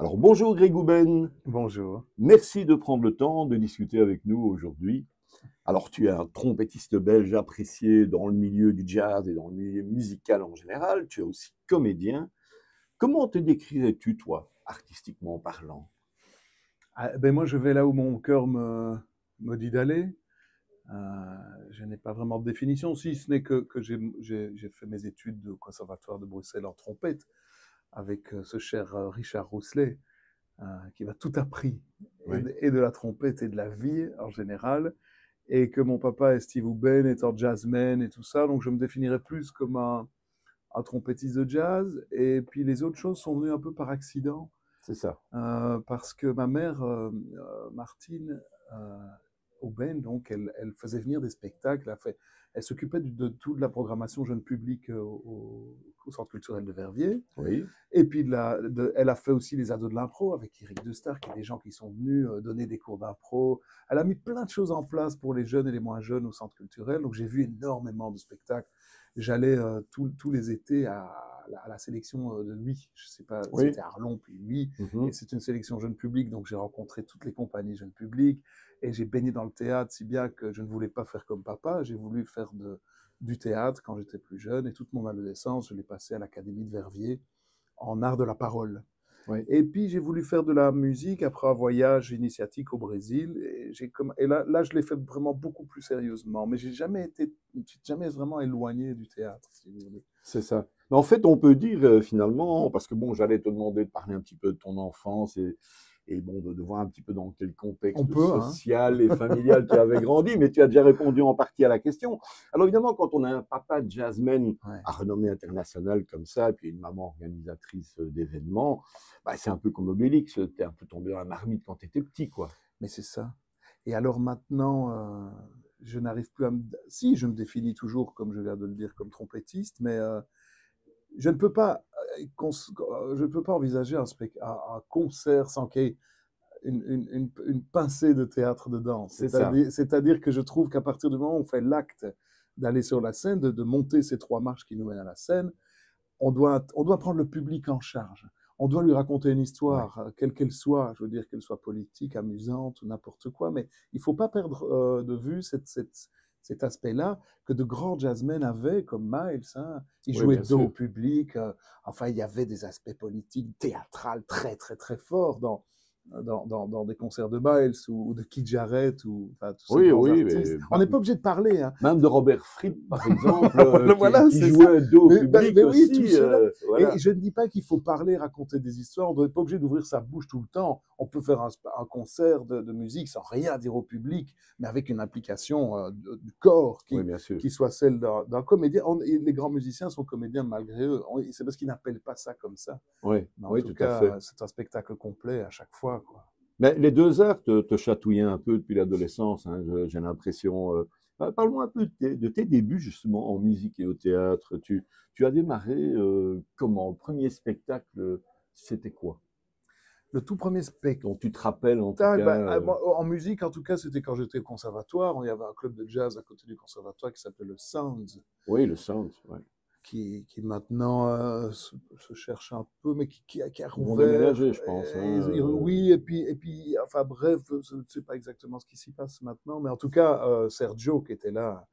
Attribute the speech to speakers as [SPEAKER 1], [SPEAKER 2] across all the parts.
[SPEAKER 1] Alors bonjour Grégouben,
[SPEAKER 2] Bonjour.
[SPEAKER 1] merci de prendre le temps de discuter avec nous aujourd'hui. Alors tu es un trompettiste belge apprécié dans le milieu du jazz et dans le milieu musical en général, tu es aussi comédien. Comment te décrirais-tu toi, artistiquement parlant?
[SPEAKER 2] Moi, je vais là où mon cœur me dit d'aller. Je n'ai pas vraiment de définition, si ce n'est que j'ai fait mes études au Conservatoire de Bruxelles en trompette avec ce cher Richard Rousselet, qui m'a tout appris,
[SPEAKER 1] Oui,
[SPEAKER 2] et de la trompette et de la vie en général, et que mon papa est Steve Hoben, étant jazzman et tout ça, donc je me définirais plus comme un trompettiste de jazz, et puis les autres choses sont venues un peu par accident.
[SPEAKER 1] c'est ça.
[SPEAKER 2] Parce que ma mère, Martine Aubin, donc, elle faisait venir des spectacles. Elle s'occupait de toute la programmation jeune public au Centre culturel de Verviers.
[SPEAKER 1] Oui,
[SPEAKER 2] Et puis, elle a fait aussi les ados de l'impro avec Eric Destar, qui est des gens qui sont venus donner des cours d'impro. Elle a mis plein de choses en place pour les jeunes et les moins jeunes au Centre culturel. Donc, j'ai vu énormément de spectacles. J'allais tous les étés à la sélection de lui. Je sais pas,
[SPEAKER 1] oui.
[SPEAKER 2] c'était Arlon, puis lui. Et
[SPEAKER 1] Mhm.
[SPEAKER 2] c'est une sélection jeune public, donc j'ai rencontré toutes les compagnies jeune public. Et j'ai baigné dans le théâtre, si bien que je ne voulais pas faire comme papa. J'ai voulu faire du théâtre quand j'étais plus jeune. Et toute mon adolescence, je l'ai passé à l'Académie de Verviers en art de la parole.
[SPEAKER 1] Oui.
[SPEAKER 2] Et puis j'ai voulu faire de la musique après un voyage initiatique au Brésil. Et là, je l'ai fait vraiment beaucoup plus sérieusement. Mais j'ai jamais vraiment éloigné du théâtre, si vous voulez.
[SPEAKER 1] C'est ça. Mais en fait, on peut dire finalement, parce que bon, j'allais te demander de parler un petit peu de ton enfance et bon, de voir un petit peu dans quel
[SPEAKER 2] On
[SPEAKER 1] contexte
[SPEAKER 2] peut, hein.
[SPEAKER 1] social et familial tu avais grandi, mais tu as déjà répondu en partie à la question. Alors évidemment, quand on a un papa jazzman
[SPEAKER 2] Ouais.
[SPEAKER 1] à renommée internationale comme ça, et puis une maman organisatrice d'événements, bah, c'est un peu comme Obélix, tu es un peu tombé dans la marmite quand tu étais petit, quoi.
[SPEAKER 2] Mais c'est ça. Et alors maintenant, je n'arrive plus à me... Si, je me définis toujours, comme je viens de le dire, comme trompettiste, mais je ne peux pas, je ne peux pas envisager un concert sans qu'il y ait une pincée de théâtre dedans.
[SPEAKER 1] C'est ça.
[SPEAKER 2] C'est-à-dire que je trouve qu'à partir du moment où on fait l'acte d'aller sur la scène, de monter ces trois marches qui nous mènent à la scène, on doit prendre le public en charge. On doit lui raconter une
[SPEAKER 1] Ouais.
[SPEAKER 2] histoire, quelle qu'elle soit, je veux dire qu'elle soit politique, amusante ou n'importe quoi, mais il ne faut pas perdre de vue cet aspect-là que de grands jazzmen avaient, comme Miles. Hein. Ils
[SPEAKER 1] Oui,
[SPEAKER 2] jouaient
[SPEAKER 1] bien
[SPEAKER 2] dos au
[SPEAKER 1] sûr.
[SPEAKER 2] public. Enfin, il y avait des aspects politiques, théâtrales très, très, très forts dans des concerts de Miles ou de Keith Jarrett ou enfin, tous ces
[SPEAKER 1] Oui,
[SPEAKER 2] grands
[SPEAKER 1] oui,
[SPEAKER 2] artistes.
[SPEAKER 1] mais
[SPEAKER 2] On n'est pas obligé de parler. Hein.
[SPEAKER 1] même de Robert Fripp, par exemple,
[SPEAKER 2] Voilà,
[SPEAKER 1] qui
[SPEAKER 2] c'est ça.
[SPEAKER 1] jouait dos au public
[SPEAKER 2] Mais oui, tout
[SPEAKER 1] aussi.
[SPEAKER 2] cela. Et
[SPEAKER 1] Voilà.
[SPEAKER 2] je ne dis pas qu'il faut parler, raconter des histoires. On n'est pas obligé d'ouvrir sa bouche tout le temps. On peut faire un concert de musique sans rien dire au public, mais avec une implication du corps
[SPEAKER 1] Oui, bien sûr.
[SPEAKER 2] qui soit celle d'un comédien. Les grands musiciens sont comédiens malgré eux. C'est parce qu'ils n'appellent pas ça comme ça.
[SPEAKER 1] Oui,
[SPEAKER 2] Mais en
[SPEAKER 1] oui,
[SPEAKER 2] tout
[SPEAKER 1] tout à fait.
[SPEAKER 2] cas, c'est un spectacle complet à chaque fois, quoi.
[SPEAKER 1] Mais les deux arts te chatouillaient un peu depuis l'adolescence, hein, j'ai l'impression. Parle-moi un peu de tes débuts justement en musique et au théâtre. Tu as démarré comment? Le premier spectacle, c'était quoi?
[SPEAKER 2] Le tout premier spectacle.
[SPEAKER 1] Dont tu te rappelles en tout cas
[SPEAKER 2] En musique, en tout cas, c'était quand j'étais au conservatoire. Il y avait un club de jazz à côté du conservatoire qui s'appelait le Sounds,
[SPEAKER 1] Oui, le sound. Ouais.
[SPEAKER 2] qui maintenant se cherche un peu, mais qui a
[SPEAKER 1] Ils vont
[SPEAKER 2] rouvert.
[SPEAKER 1] déménager, je pense. Hein,
[SPEAKER 2] Oui, et puis, enfin bref, je ne sais pas exactement ce qui s'y passe maintenant, mais en tout cas, Sergio qui était là,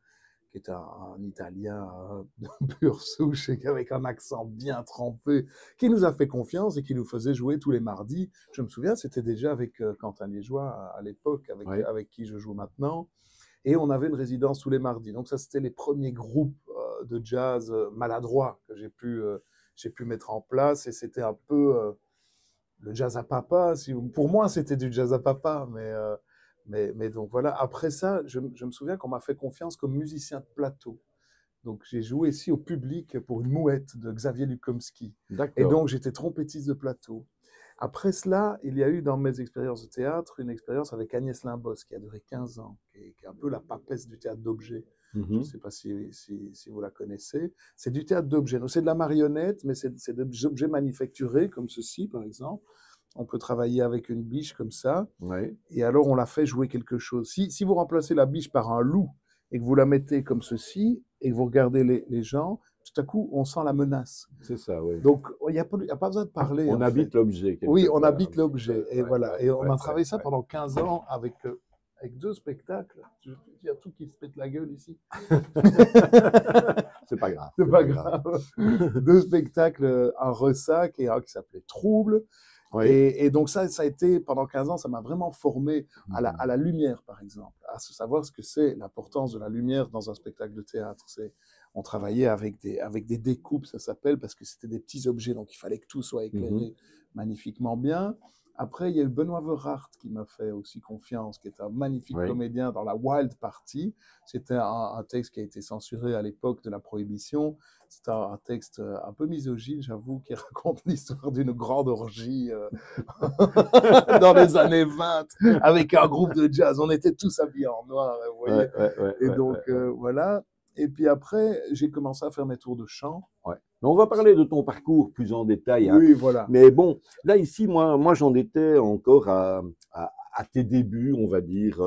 [SPEAKER 2] qui était un Italien de pure souche et avec un accent bien trempé, qui nous a fait confiance et qui nous faisait jouer tous les mardis. Je me souviens, c'était déjà avec Quentin Liégeois à l'époque,
[SPEAKER 1] ouais.
[SPEAKER 2] avec qui je joue maintenant. Et on avait une résidence tous les mardis. Donc ça, c'était les premiers groupes de jazz maladroits que j'ai pu mettre en place. Et c'était un peu le jazz à papa. Pour moi, c'était du jazz à papa. Mais donc voilà. Après ça, je me souviens qu'on m'a fait confiance comme musicien de plateau. Donc j'ai joué ici au public pour une mouette de Xavier Lukomski. Et
[SPEAKER 1] D'accord.
[SPEAKER 2] donc j'étais trompettiste de plateau. Après cela, il y a eu dans mes expériences de théâtre une expérience avec Agnès Limbos qui a duré 15 ans, qui est un peu la papesse du théâtre d'objet. Je ne
[SPEAKER 1] Mhm.
[SPEAKER 2] sais pas si vous la connaissez. C'est du théâtre d'objet. C'est de la marionnette, mais c'est des objets manufacturés, comme ceci, par exemple. On peut travailler avec une biche comme ça.
[SPEAKER 1] Ouais.
[SPEAKER 2] Et alors, on la fait jouer quelque chose. Si vous remplacez la biche par un loup et que vous la mettez comme ceci, et que vous regardez les gens, tout à coup, on sent la menace.
[SPEAKER 1] C'est ça, oui.
[SPEAKER 2] Donc, il n'y a pas besoin de parler.
[SPEAKER 1] On habite l'objet.
[SPEAKER 2] Oui, on
[SPEAKER 1] part,
[SPEAKER 2] habite l'objet. Et voilà. Et on a travaillé ça
[SPEAKER 1] ouais.
[SPEAKER 2] pendant 15 ans avec 2 spectacles. Il y a tout qui se pète la gueule ici.
[SPEAKER 1] C'est pas grave.
[SPEAKER 2] C'est pas grave. 2 spectacles, un ressac et un qui s'appelait Trouble.
[SPEAKER 1] Oui.
[SPEAKER 2] Et donc ça a été, pendant 15 ans, ça m'a vraiment formé à la lumière, par exemple, à savoir ce que c'est l'importance de la lumière dans un spectacle de théâtre. On travaillait avec des découpes, ça s'appelle, parce que c'était des petits objets, donc il fallait que tout soit éclairé magnifiquement bien. Après, il y a eu Benoît Verhart qui m'a fait aussi confiance, qui est un magnifique comédien dans la Wild Party. C'était un texte qui a été censuré à l'époque de la Prohibition. C'est un texte un peu misogyne, j'avoue, qui raconte l'histoire d'une grande orgie dans les années 20 avec un groupe de jazz. On était tous habillés en noir, vous voyez. Et donc, voilà. Et puis après, j'ai commencé à faire mes tours de chant.
[SPEAKER 1] Ouais. Mais on va parler de ton parcours plus en détail.
[SPEAKER 2] Oui, voilà.
[SPEAKER 1] Mais bon, là, ici, moi j'en étais encore à tes débuts, on va dire.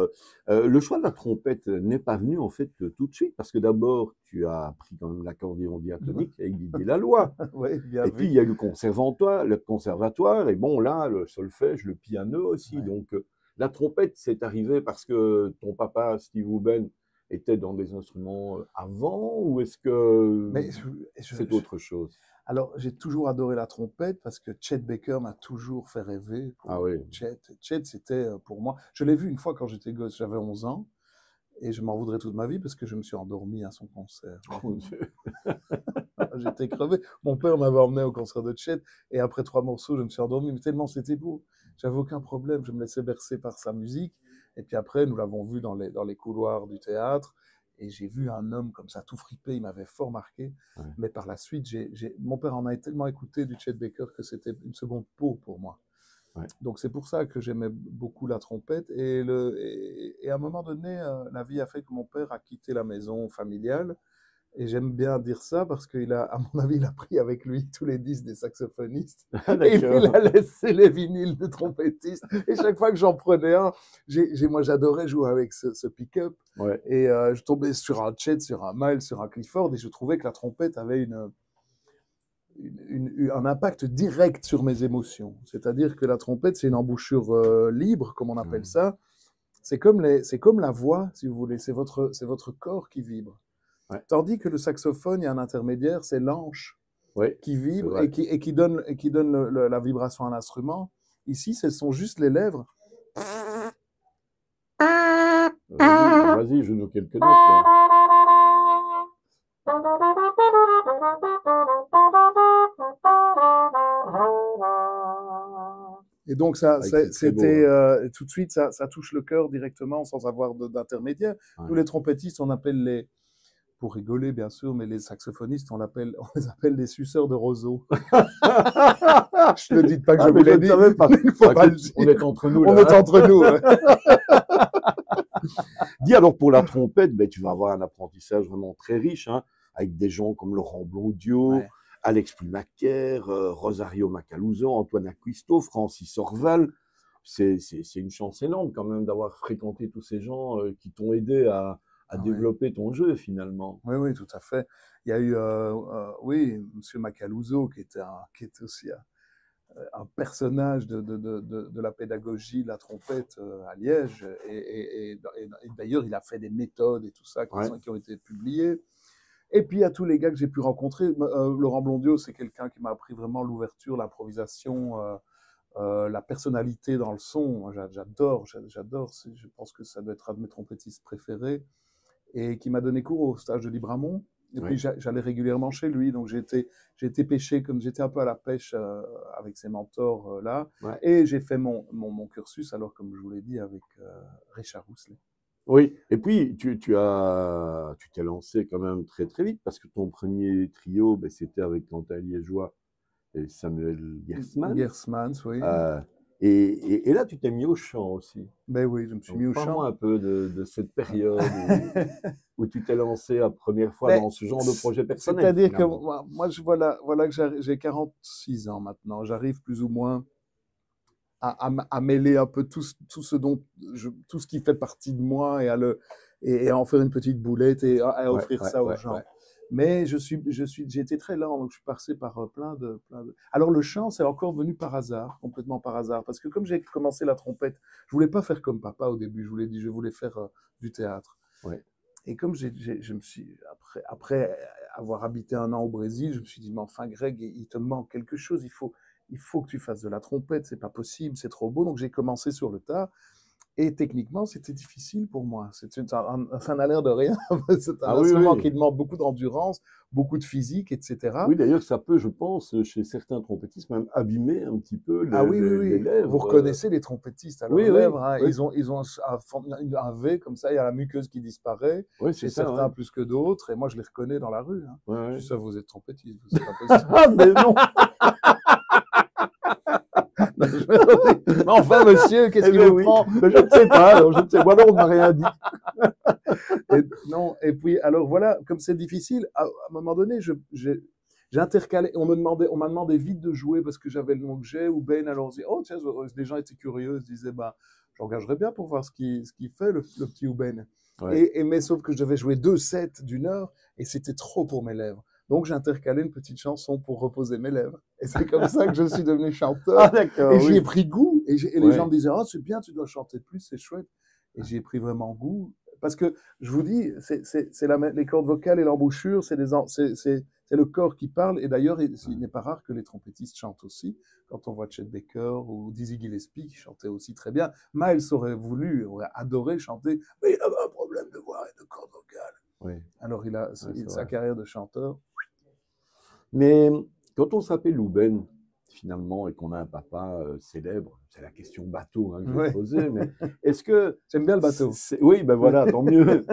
[SPEAKER 1] Le choix de la trompette n'est pas venu, en fait, tout de suite, parce que d'abord, tu as appris quand même l'accordéon diatonique avec Didier Laloy.
[SPEAKER 2] Oui, bien
[SPEAKER 1] et
[SPEAKER 2] vu.
[SPEAKER 1] puis, il y a eu le conservatoire, et bon, là, le solfège, le piano aussi. Donc, la trompette, c'est arrivé parce que ton papa, Steve Hoben, était dans des instruments avant, ou est-ce que c'est autre chose?
[SPEAKER 2] Alors, j'ai toujours adoré la trompette parce que Chet Baker m'a toujours fait rêver.
[SPEAKER 1] Ah oui.
[SPEAKER 2] Chet, c'était pour moi... Je l'ai vu une fois quand j'étais gosse, j'avais 11 ans, et je m'en voudrais toute ma vie parce que je me suis endormi à son concert.
[SPEAKER 1] Oh, mon Dieu.
[SPEAKER 2] J'étais crevé. Mon père m'avait emmené au concert de Chet, et après 3 morceaux, je me suis endormi, mais tellement c'était beau. J'avais aucun problème, je me laissais bercer par sa musique. Et puis après, nous l'avons vu dans les couloirs du théâtre. Et j'ai vu un homme comme ça, tout fripé, il m'avait fort marqué. Ouais. Mais par la suite, mon père en a tellement écouté du Chet Baker que c'était une seconde peau pour moi. Ouais. Donc c'est pour ça que j'aimais beaucoup la trompette. Et à un moment donné, la vie a fait que mon père a quitté la maison familiale. Et j'aime bien dire ça parce à mon avis, il a pris avec lui tous les disques des saxophonistes. Et il a laissé les vinyles de trompettistes. Et chaque fois que j'en prenais un, moi j'adorais jouer avec ce pick-up. Ouais. Et je tombais sur un Chet, sur un Miles, sur un Clifford, et je trouvais que la trompette avait un impact direct sur mes émotions. C'est-à-dire que la trompette, c'est une embouchure libre, comme on appelle ça. C'est comme la voix, si vous voulez. C'est votre corps qui vibre. Ouais. Tandis que le saxophone, il y a un intermédiaire, c'est l'anche qui vibre et qui donne la vibration à l'instrument. Ici, ce sont juste les lèvres.
[SPEAKER 1] Vas-y, je nous quelques notes. Là.
[SPEAKER 2] Et donc, c'était tout de suite, ça touche le cœur directement sans avoir d'intermédiaire. Ouais. Nous, les trompettistes, on appelle pour rigoler, bien sûr, mais les saxophonistes, on les appelle des suceurs de roseau. Je ne dis pas que je vous l'ai dit. Il faut pas le dire.
[SPEAKER 1] On est entre nous.
[SPEAKER 2] Là, on est entre nous.
[SPEAKER 1] Dis alors, pour la trompette, tu vas avoir un apprentissage vraiment très riche, hein, avec des gens comme Laurent Blondiot, Alex Plumacher, Rosario Macaluso, Antoine Acquisto, Francis Orval. C'est une chance énorme quand même d'avoir fréquenté tous ces gens qui t'ont aidé à développer ton jeu, finalement.
[SPEAKER 2] Oui, oui, tout à fait. Il y a eu, oui, M. Macaluso, qui était aussi un personnage de la pédagogie de la trompette à Liège. Et d'ailleurs, il a fait des méthodes et tout ça qui ont été publiées. Et puis, il y a tous les gars que j'ai pu rencontrer. Laurent Blondiot, c'est quelqu'un qui m'a appris vraiment l'ouverture, l'improvisation, la personnalité dans le son. J'adore. Je pense que ça doit être un de mes trompettistes préférés. Et qui m'a donné cours au stage de Libramont. Et puis j'allais régulièrement chez lui, donc j'ai été pêché, comme j'étais un peu à la pêche avec ses mentors là. Ouais. Et j'ai fait mon cursus, alors comme je vous l'ai dit, avec Richard Rousselet.
[SPEAKER 1] Oui, et puis tu t'es lancé quand même très très vite, parce que ton premier trio, c'était avec Quentin Liégeois et Samuel Gersmans.
[SPEAKER 2] Gersmans, oui.
[SPEAKER 1] Et là, tu t'es mis au chant aussi.
[SPEAKER 2] Ben oui, je me suis mis au chant.
[SPEAKER 1] Parle-moi un peu de cette période où tu t'es lancé la première fois dans ce genre de projet personnel.
[SPEAKER 2] C'est-à-dire que moi, voilà que j'ai 46 ans maintenant. J'arrive plus ou moins à mêler un peu tout ce qui fait partie de moi et à en faire une petite boulette et à offrir ça aux gens. Ouais. Mais j'ai été très lent, donc je suis passé par plein de... Alors le chant, c'est encore venu par hasard, complètement par hasard, parce que comme j'ai commencé la trompette, je voulais pas faire comme papa au début, je voulais faire du théâtre.
[SPEAKER 1] Ouais.
[SPEAKER 2] Et comme je me suis, après avoir habité un an au Brésil, je me suis dit, mais enfin Greg, il te manque quelque chose, il faut que tu fasses de la trompette, c'est pas possible, c'est trop beau. Donc j'ai commencé sur le tas. Et techniquement, c'était difficile pour moi. Ça n'a l'air de rien. C'est un
[SPEAKER 1] Ah oui,
[SPEAKER 2] instrument
[SPEAKER 1] oui.
[SPEAKER 2] qui demande beaucoup d'endurance, beaucoup de physique, etc.
[SPEAKER 1] Oui, d'ailleurs, ça peut, je pense, chez certains trompettistes, même abîmer un petit peu
[SPEAKER 2] Ah oui, oui,
[SPEAKER 1] les
[SPEAKER 2] oui. Vous
[SPEAKER 1] lèvres.
[SPEAKER 2] reconnaissez les trompettistes à leurs
[SPEAKER 1] Oui, oui,
[SPEAKER 2] lèvres. Hein.
[SPEAKER 1] oui.
[SPEAKER 2] Ils ont un V comme ça, il y a la muqueuse qui disparaît,
[SPEAKER 1] Oui, c'est
[SPEAKER 2] chez
[SPEAKER 1] ça, ouais.
[SPEAKER 2] certains plus que d'autres. Et moi, je les reconnais dans la rue. Hein.
[SPEAKER 1] Ouais,
[SPEAKER 2] Je
[SPEAKER 1] ouais.
[SPEAKER 2] suis sûr, vous êtes trompettiste, c'est pas possible.
[SPEAKER 1] Ah, mais non!
[SPEAKER 2] Mais enfin, monsieur, qu'est-ce
[SPEAKER 1] Eh
[SPEAKER 2] qui
[SPEAKER 1] bien
[SPEAKER 2] vous
[SPEAKER 1] oui,
[SPEAKER 2] prend?
[SPEAKER 1] mais je ne sais pas, alors je ne sais. Moi, non, on ne m'a rien dit.
[SPEAKER 2] Non, et puis, alors voilà, comme c'est difficile, à un moment donné, j'ai intercalé, on m'a demandé vite de jouer parce que j'avais le nom que j'ai, ou Ben, alors on se dit, oh tiens, les gens étaient curieux, ils se disaient, bah, j'engagerais bien pour voir ce qu'il fait, le petit Ouben.
[SPEAKER 1] Ouais.
[SPEAKER 2] Mais sauf que je devais jouer 2 sets d'1 heure, et c'était trop pour mes lèvres. Donc j'ai intercalé une petite chanson pour reposer mes lèvres. Et c'est comme ça que je suis devenu
[SPEAKER 1] Ah,
[SPEAKER 2] chanteur.
[SPEAKER 1] d'accord,
[SPEAKER 2] Et j'y ai
[SPEAKER 1] oui.
[SPEAKER 2] pris goût. Et les gens
[SPEAKER 1] Ouais.
[SPEAKER 2] me disaient, oh, c'est bien, tu dois chanter plus, c'est chouette. Et j'y ai pris vraiment goût. Parce que, je vous dis, les cordes vocales et l'embouchure, c'est le corps qui parle. Et d'ailleurs, il n'est pas rare que les trompettistes chantent aussi. Quand on voit Chet Baker ou Dizzy Gillespie qui chantaient aussi très bien, Miles aurait adoré chanter, mais il avait un problème de voix et de cordes vocales.
[SPEAKER 1] Oui.
[SPEAKER 2] Alors,
[SPEAKER 1] C'est
[SPEAKER 2] sa
[SPEAKER 1] vrai.
[SPEAKER 2] carrière de chanteur.
[SPEAKER 1] Mais quand on s'appelle Louben, finalement, et qu'on a un papa célèbre, c'est la question bateau hein, que je vais te
[SPEAKER 2] Ouais.
[SPEAKER 1] poser, mais est-ce que...
[SPEAKER 2] J'aime bien le bateau.
[SPEAKER 1] Oui, ben voilà, tant mieux.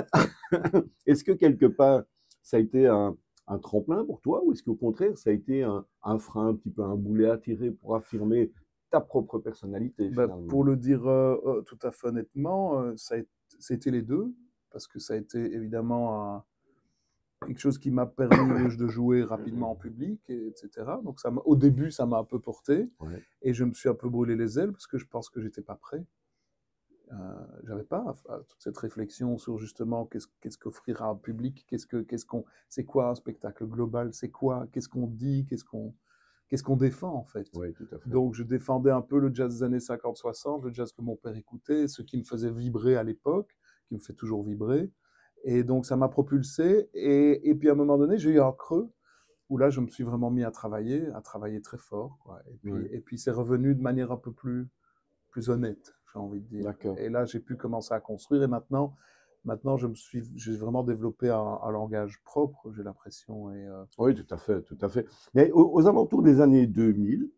[SPEAKER 1] Est-ce que quelque part, ça a été un tremplin pour toi, ou est-ce qu'au contraire, ça a été un frein, un petit peu un boulet à tirer pour affirmer ta propre personnalité,
[SPEAKER 2] Ben,
[SPEAKER 1] finalement?
[SPEAKER 2] pour le dire tout à fait honnêtement, ça a été les deux, parce que ça a été évidemment quelque chose qui m'a permis de jouer rapidement en public, etc. Donc au début, ça m'a un peu porté,
[SPEAKER 1] Ouais.
[SPEAKER 2] et je me suis un peu brûlé les ailes, parce que je pense que j'étais pas prêt. J'avais pas toute cette réflexion sur justement qu'est-ce qu'offrir à un public, c'est quoi un spectacle global, qu'est-ce qu'on dit, qu'est-ce qu'on défend en fait.
[SPEAKER 1] Oui, tout à fait.
[SPEAKER 2] Donc je défendais un peu le jazz des années 50-60, le jazz que mon père écoutait, ce qui me faisait vibrer à l'époque, qui me fait toujours vibrer. Et donc ça m'a propulsé. Et puis à un moment donné, j'ai eu un creux où là je me suis vraiment mis à travailler très fort. Quoi.
[SPEAKER 1] Ouais.
[SPEAKER 2] Et puis c'est revenu de manière un peu plus honnête, j'ai envie de dire.
[SPEAKER 1] D'accord.
[SPEAKER 2] Et là j'ai pu commencer à construire. Et maintenant j'ai vraiment développé un langage propre, j'ai l'impression.
[SPEAKER 1] Oui, tout à fait, tout à fait. Mais aux alentours des années 2000,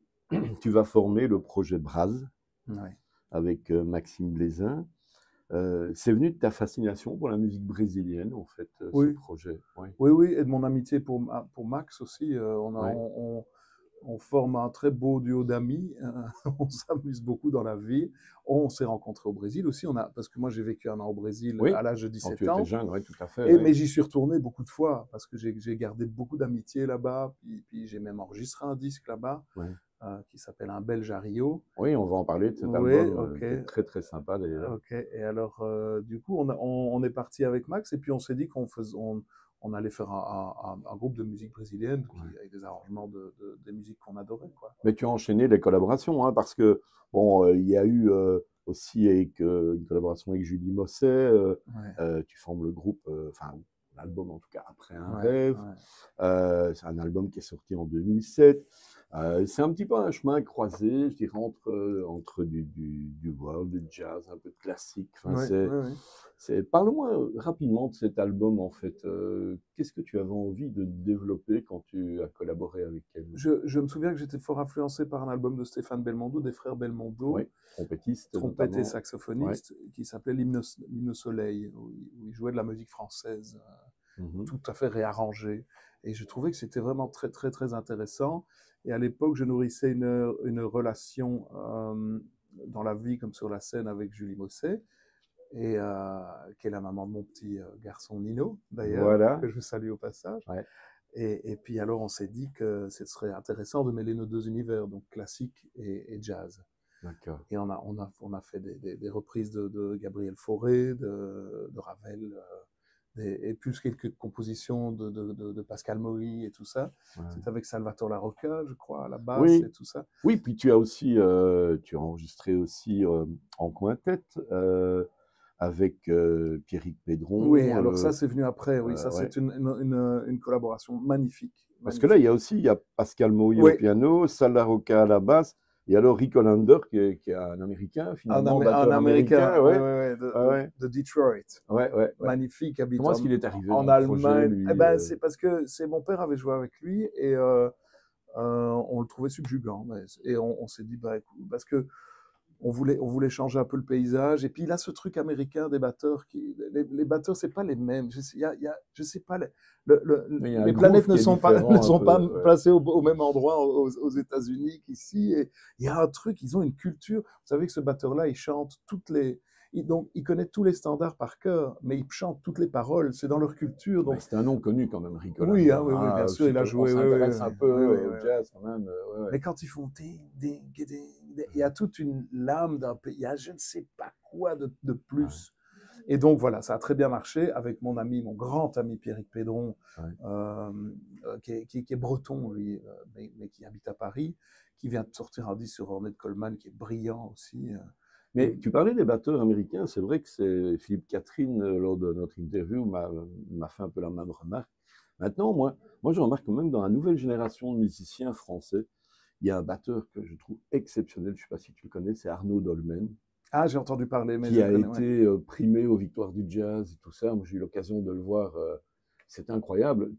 [SPEAKER 1] tu vas former le projet Braz
[SPEAKER 2] Ouais.
[SPEAKER 1] avec Maxime Blaisin. C'est venu de ta fascination pour la musique brésilienne, en fait, ce
[SPEAKER 2] Oui.
[SPEAKER 1] projet. Ouais.
[SPEAKER 2] Oui, oui, et de mon amitié pour Max aussi.
[SPEAKER 1] Ouais.
[SPEAKER 2] On forme un très beau duo d'amis. On s'amuse beaucoup dans la vie. On s'est rencontrés au Brésil aussi. Parce que moi, j'ai vécu un an au Brésil
[SPEAKER 1] Oui,
[SPEAKER 2] à l'âge de
[SPEAKER 1] quand
[SPEAKER 2] 17
[SPEAKER 1] tu étais
[SPEAKER 2] ans.
[SPEAKER 1] jeune, oui, tout à fait. Oui.
[SPEAKER 2] Mais j'y suis retourné beaucoup de fois parce que j'ai gardé beaucoup d'amitié là-bas. Puis j'ai même enregistré un disque là-bas
[SPEAKER 1] Ouais.
[SPEAKER 2] qui s'appelle Un Belge à Rio.
[SPEAKER 1] Oui, on va en parler de cet
[SPEAKER 2] Oui,
[SPEAKER 1] album
[SPEAKER 2] ok.
[SPEAKER 1] qui est très très sympa d'ailleurs.
[SPEAKER 2] Ok. Et alors, du coup, on est parti avec Max et puis on s'est dit on allait faire un groupe de musique brésilienne avec des arrangements des musiques qu'on adorait. Quoi.
[SPEAKER 1] Mais tu as enchaîné les collaborations, hein, parce que bon, il y a eu aussi avec une collaboration avec Julie Mosset. Tu formes le groupe, enfin l'album en tout cas Après un rêve. Ouais. C'est un album qui est sorti en 2007. C'est un petit peu un chemin croisé, je dirais, entre du world, du jazz, un peu de classique. Enfin, Parle-moi rapidement de cet album, en fait. Qu'est-ce que tu avais envie de développer quand tu as collaboré avec elle?
[SPEAKER 2] Je me souviens que j'étais fort influencé par un album de Stéphane Belmondo, des frères Belmondo,
[SPEAKER 1] trompettiste,
[SPEAKER 2] trompette et
[SPEAKER 1] notamment.
[SPEAKER 2] saxophoniste, qui s'appelait L'Hymne au Soleil, où il jouait de la musique française, tout à fait réarrangée. Et je trouvais que c'était vraiment très, très, très intéressant. Et à l'époque, je nourrissais une relation dans la vie comme sur la scène avec Julie Mosset, qui est la maman de mon petit garçon Nino, d'ailleurs, que je salue au passage. Ouais. Et puis alors, on s'est dit que ce serait intéressant de mêler nos deux univers, donc classique et jazz.
[SPEAKER 1] D'accord.
[SPEAKER 2] Et on a fait des reprises de Gabriel Fauré, de Ravel, et plus quelques compositions de Pascal Moïse et tout ça.
[SPEAKER 1] Ouais.
[SPEAKER 2] C'est avec Salvatore Larocca, je crois, à la basse
[SPEAKER 1] Oui,
[SPEAKER 2] et tout ça.
[SPEAKER 1] oui, puis tu as aussi, tu as enregistré aussi en quintette avec Pierrick Pédron.
[SPEAKER 2] Oui, alors ça, c'est venu après. Oui, ça,
[SPEAKER 1] Ouais.
[SPEAKER 2] c'est une collaboration magnifique.
[SPEAKER 1] Parce que là, il y a Pascal Moïse
[SPEAKER 2] Oui,
[SPEAKER 1] au piano, Sal Larocca à la basse, et alors Rick Hollander, qui est un Américain, finalement,
[SPEAKER 2] un
[SPEAKER 1] batteur
[SPEAKER 2] Américain,
[SPEAKER 1] américain,
[SPEAKER 2] ouais,
[SPEAKER 1] ouais.
[SPEAKER 2] ouais, ouais,
[SPEAKER 1] Ouais,
[SPEAKER 2] de Detroit.
[SPEAKER 1] ouais, ouais, ouais.
[SPEAKER 2] Magnifique, habite
[SPEAKER 1] Comment est-ce qu'il est arrivé
[SPEAKER 2] en
[SPEAKER 1] dans le projet,
[SPEAKER 2] Allemagne. Eh
[SPEAKER 1] lui
[SPEAKER 2] ben, c'est parce que mon père avait joué avec lui et on le trouvait subjugant. Et on s'est dit, bah, écoute, parce que on voulait changer un peu le paysage. Et puis il a ce truc américain des batteurs les batteurs, c'est pas les mêmes. Je sais pas,
[SPEAKER 1] Il y a un
[SPEAKER 2] les
[SPEAKER 1] groove
[SPEAKER 2] planètes
[SPEAKER 1] qui est
[SPEAKER 2] ne
[SPEAKER 1] différent un
[SPEAKER 2] sont pas
[SPEAKER 1] peu, ouais.
[SPEAKER 2] placées au même endroit aux États-Unis qu'ici. Et il y a un truc, ils ont une culture. Vous savez que ce batteur-là, il chante donc, il connaît tous les standards par cœur, mais il chante toutes les paroles. C'est dans leur culture.
[SPEAKER 1] Ben,
[SPEAKER 2] Donc,
[SPEAKER 1] c'est un nom connu quand même, Rick
[SPEAKER 2] oui,
[SPEAKER 1] Hollander.
[SPEAKER 2] hein, oui, oui, bien
[SPEAKER 1] Hein.
[SPEAKER 2] sûr, il a
[SPEAKER 1] On
[SPEAKER 2] joué. Oui, oui,
[SPEAKER 1] s'intéresse un peu
[SPEAKER 2] oui, oui,
[SPEAKER 1] au
[SPEAKER 2] oui,
[SPEAKER 1] jazz quand même. Ouais, ouais.
[SPEAKER 2] mais quand ils font ding, ding, ding, ding, il y a toute une lame d'un pays, il y a je ne sais pas quoi de plus. Et donc voilà, ça a très bien marché avec mon ami, mon grand ami Pierrick Pédron,
[SPEAKER 1] Ouais.
[SPEAKER 2] qui est breton, lui, mais qui habite à Paris, qui vient de sortir un disque sur Ornette Coleman, qui est brillant aussi.
[SPEAKER 1] Mais tu parlais des batteurs américains, c'est vrai que c'est Philippe Catherine, lors de notre interview, m'a fait un peu la même remarque. Maintenant, moi, je remarque quand même dans la nouvelle génération de musiciens français, il y a un batteur que je trouve exceptionnel, je ne sais pas si tu le connais, c'est Arnaud Dolmen,
[SPEAKER 2] Ah, j'ai entendu parler, mais je
[SPEAKER 1] qui
[SPEAKER 2] le
[SPEAKER 1] a
[SPEAKER 2] connais, ouais.
[SPEAKER 1] été primé aux Victoires du Jazz et tout ça. Moi, j'ai eu l'occasion de le voir, c'est incroyable.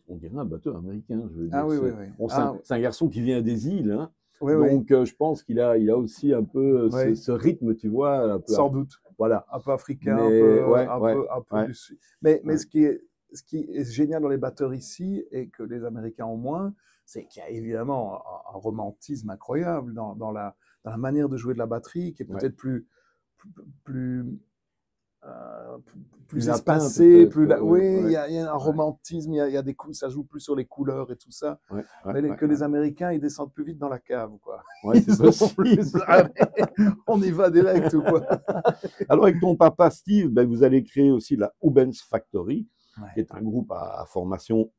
[SPEAKER 1] On dirait un batteur américain, je veux
[SPEAKER 2] Ah
[SPEAKER 1] dire.
[SPEAKER 2] oui, oui, oui.
[SPEAKER 1] Bon,
[SPEAKER 2] Ah,
[SPEAKER 1] c'est un garçon qui vient des îles, hein.
[SPEAKER 2] oui, oui,
[SPEAKER 1] Donc, je pense il a aussi un peu
[SPEAKER 2] oui,
[SPEAKER 1] ce rythme, tu vois, un peu,
[SPEAKER 2] sans doute.
[SPEAKER 1] voilà.
[SPEAKER 2] Un peu africain,
[SPEAKER 1] Mais ouais,
[SPEAKER 2] un peu
[SPEAKER 1] ouais,
[SPEAKER 2] du sud. Mais
[SPEAKER 1] ouais.
[SPEAKER 2] ce qui est génial dans les batteurs ici, et que les Américains ont moins, c'est qu'il y a évidemment un romantisme incroyable dans la manière de jouer de la batterie, qui est
[SPEAKER 1] Ouais.
[SPEAKER 2] peut-être plus, euh,
[SPEAKER 1] Plus
[SPEAKER 2] plus
[SPEAKER 1] latin,
[SPEAKER 2] espacé,
[SPEAKER 1] peut-être.
[SPEAKER 2] oui,
[SPEAKER 1] Ouais, ouais,
[SPEAKER 2] il y a un
[SPEAKER 1] ouais,
[SPEAKER 2] romantisme, il y a ça joue plus sur les couleurs et tout ça.
[SPEAKER 1] ouais, ouais,
[SPEAKER 2] Mais
[SPEAKER 1] ouais,
[SPEAKER 2] que
[SPEAKER 1] ouais.
[SPEAKER 2] les Américains, ils descendent plus vite dans la cave, quoi.
[SPEAKER 1] Ouais,
[SPEAKER 2] Ils
[SPEAKER 1] c'est
[SPEAKER 2] sont
[SPEAKER 1] possible.
[SPEAKER 2] plus, allez, on y va direct, ou quoi.
[SPEAKER 1] Alors, avec ton papa Steve, ben, vous allez créer aussi la Ubens Factory, qui
[SPEAKER 2] Ouais.
[SPEAKER 1] est un groupe à formation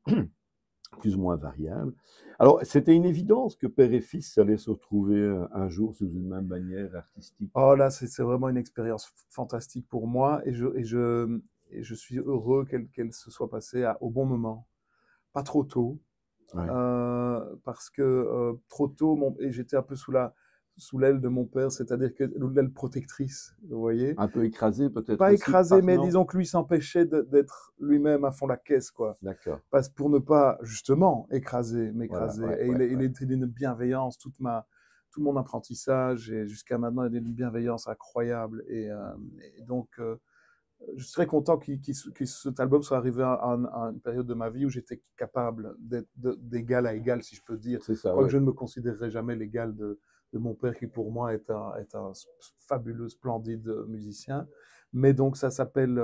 [SPEAKER 1] plus ou moins variable. Alors, c'était une évidence que père et fils allaient se retrouver un jour sous une même bannière artistique.
[SPEAKER 2] Oh là, c'est vraiment une expérience fantastique pour moi et je suis heureux qu'elle se soit passée au bon moment. Pas trop tôt,
[SPEAKER 1] Ouais.
[SPEAKER 2] parce que trop tôt, et j'étais un peu sous l'aile de mon père, c'est-à-dire que l'aile protectrice, vous voyez.
[SPEAKER 1] Un peu écrasé, peut-être
[SPEAKER 2] Pas
[SPEAKER 1] aussi,
[SPEAKER 2] écrasé, mais
[SPEAKER 1] non?
[SPEAKER 2] disons que lui s'empêchait d'être lui-même à fond la caisse, quoi.
[SPEAKER 1] D'accord.
[SPEAKER 2] Parce pour ne pas, justement,
[SPEAKER 1] Voilà,
[SPEAKER 2] m'écraser.
[SPEAKER 1] ouais,
[SPEAKER 2] Et
[SPEAKER 1] ouais,
[SPEAKER 2] il
[SPEAKER 1] ouais.
[SPEAKER 2] était d'une bienveillance, tout mon apprentissage, et jusqu'à maintenant, il est d'une bienveillance incroyable. Et donc, je suis très content que cet album soit arrivé à une période de ma vie où j'étais capable d'être d'égal à égal, si je peux dire.
[SPEAKER 1] C'est ça,
[SPEAKER 2] Quoique
[SPEAKER 1] ouais.
[SPEAKER 2] je ne me considérerai jamais l'égal de mon père, qui pour moi est un fabuleux, splendide musicien. Mais donc, ça s'appelle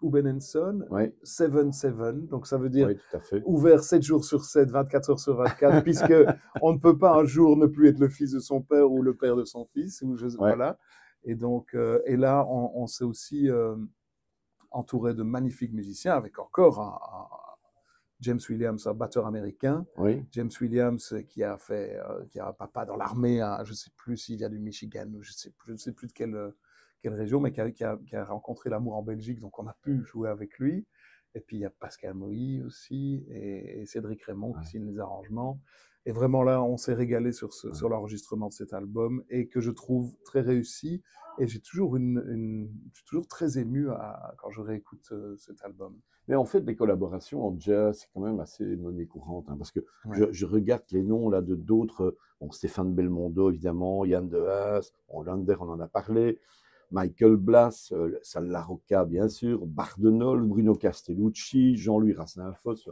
[SPEAKER 2] Ubenenson
[SPEAKER 1] Ouais,
[SPEAKER 2] 7-7. Donc, ça veut dire
[SPEAKER 1] ouais, tout à fait.
[SPEAKER 2] ouvert 7 jours sur 7, 24 heures sur 24, puisque on ne peut pas un jour ne plus être le fils de son père ou le père de son fils.
[SPEAKER 1] Ouais,
[SPEAKER 2] Voilà. Et donc, et là, on s'est aussi entouré de magnifiques musiciens, avec encore James Williams, un batteur américain.
[SPEAKER 1] oui.
[SPEAKER 2] James Williams qui a un papa dans l'armée, je ne sais plus s'il vient du Michigan ou je ne sais plus de quelle région, mais qui a rencontré l'amour en Belgique, donc on a pu jouer avec lui. Et puis il y a Pascal Moïse aussi, et Cédric Raymond qui signe les arrangements. Et vraiment là, on s'est régalé sur l'enregistrement de cet album, et que je trouve très réussi. Et j'ai toujours je suis toujours très ému quand je réécoute cet album.
[SPEAKER 1] Mais en fait, les collaborations en jazz, c'est quand même assez monnaie courante, hein, parce que
[SPEAKER 2] Ouais.
[SPEAKER 1] je regarde les noms là de d'autres, bon, Stéphane Belmondo évidemment, Yann Dehaas, Hollander, on en a parlé, Michael Blas, Sal Larocca bien sûr, Bardenol, Bruno Castellucci, Jean-Louis Rassenfoss.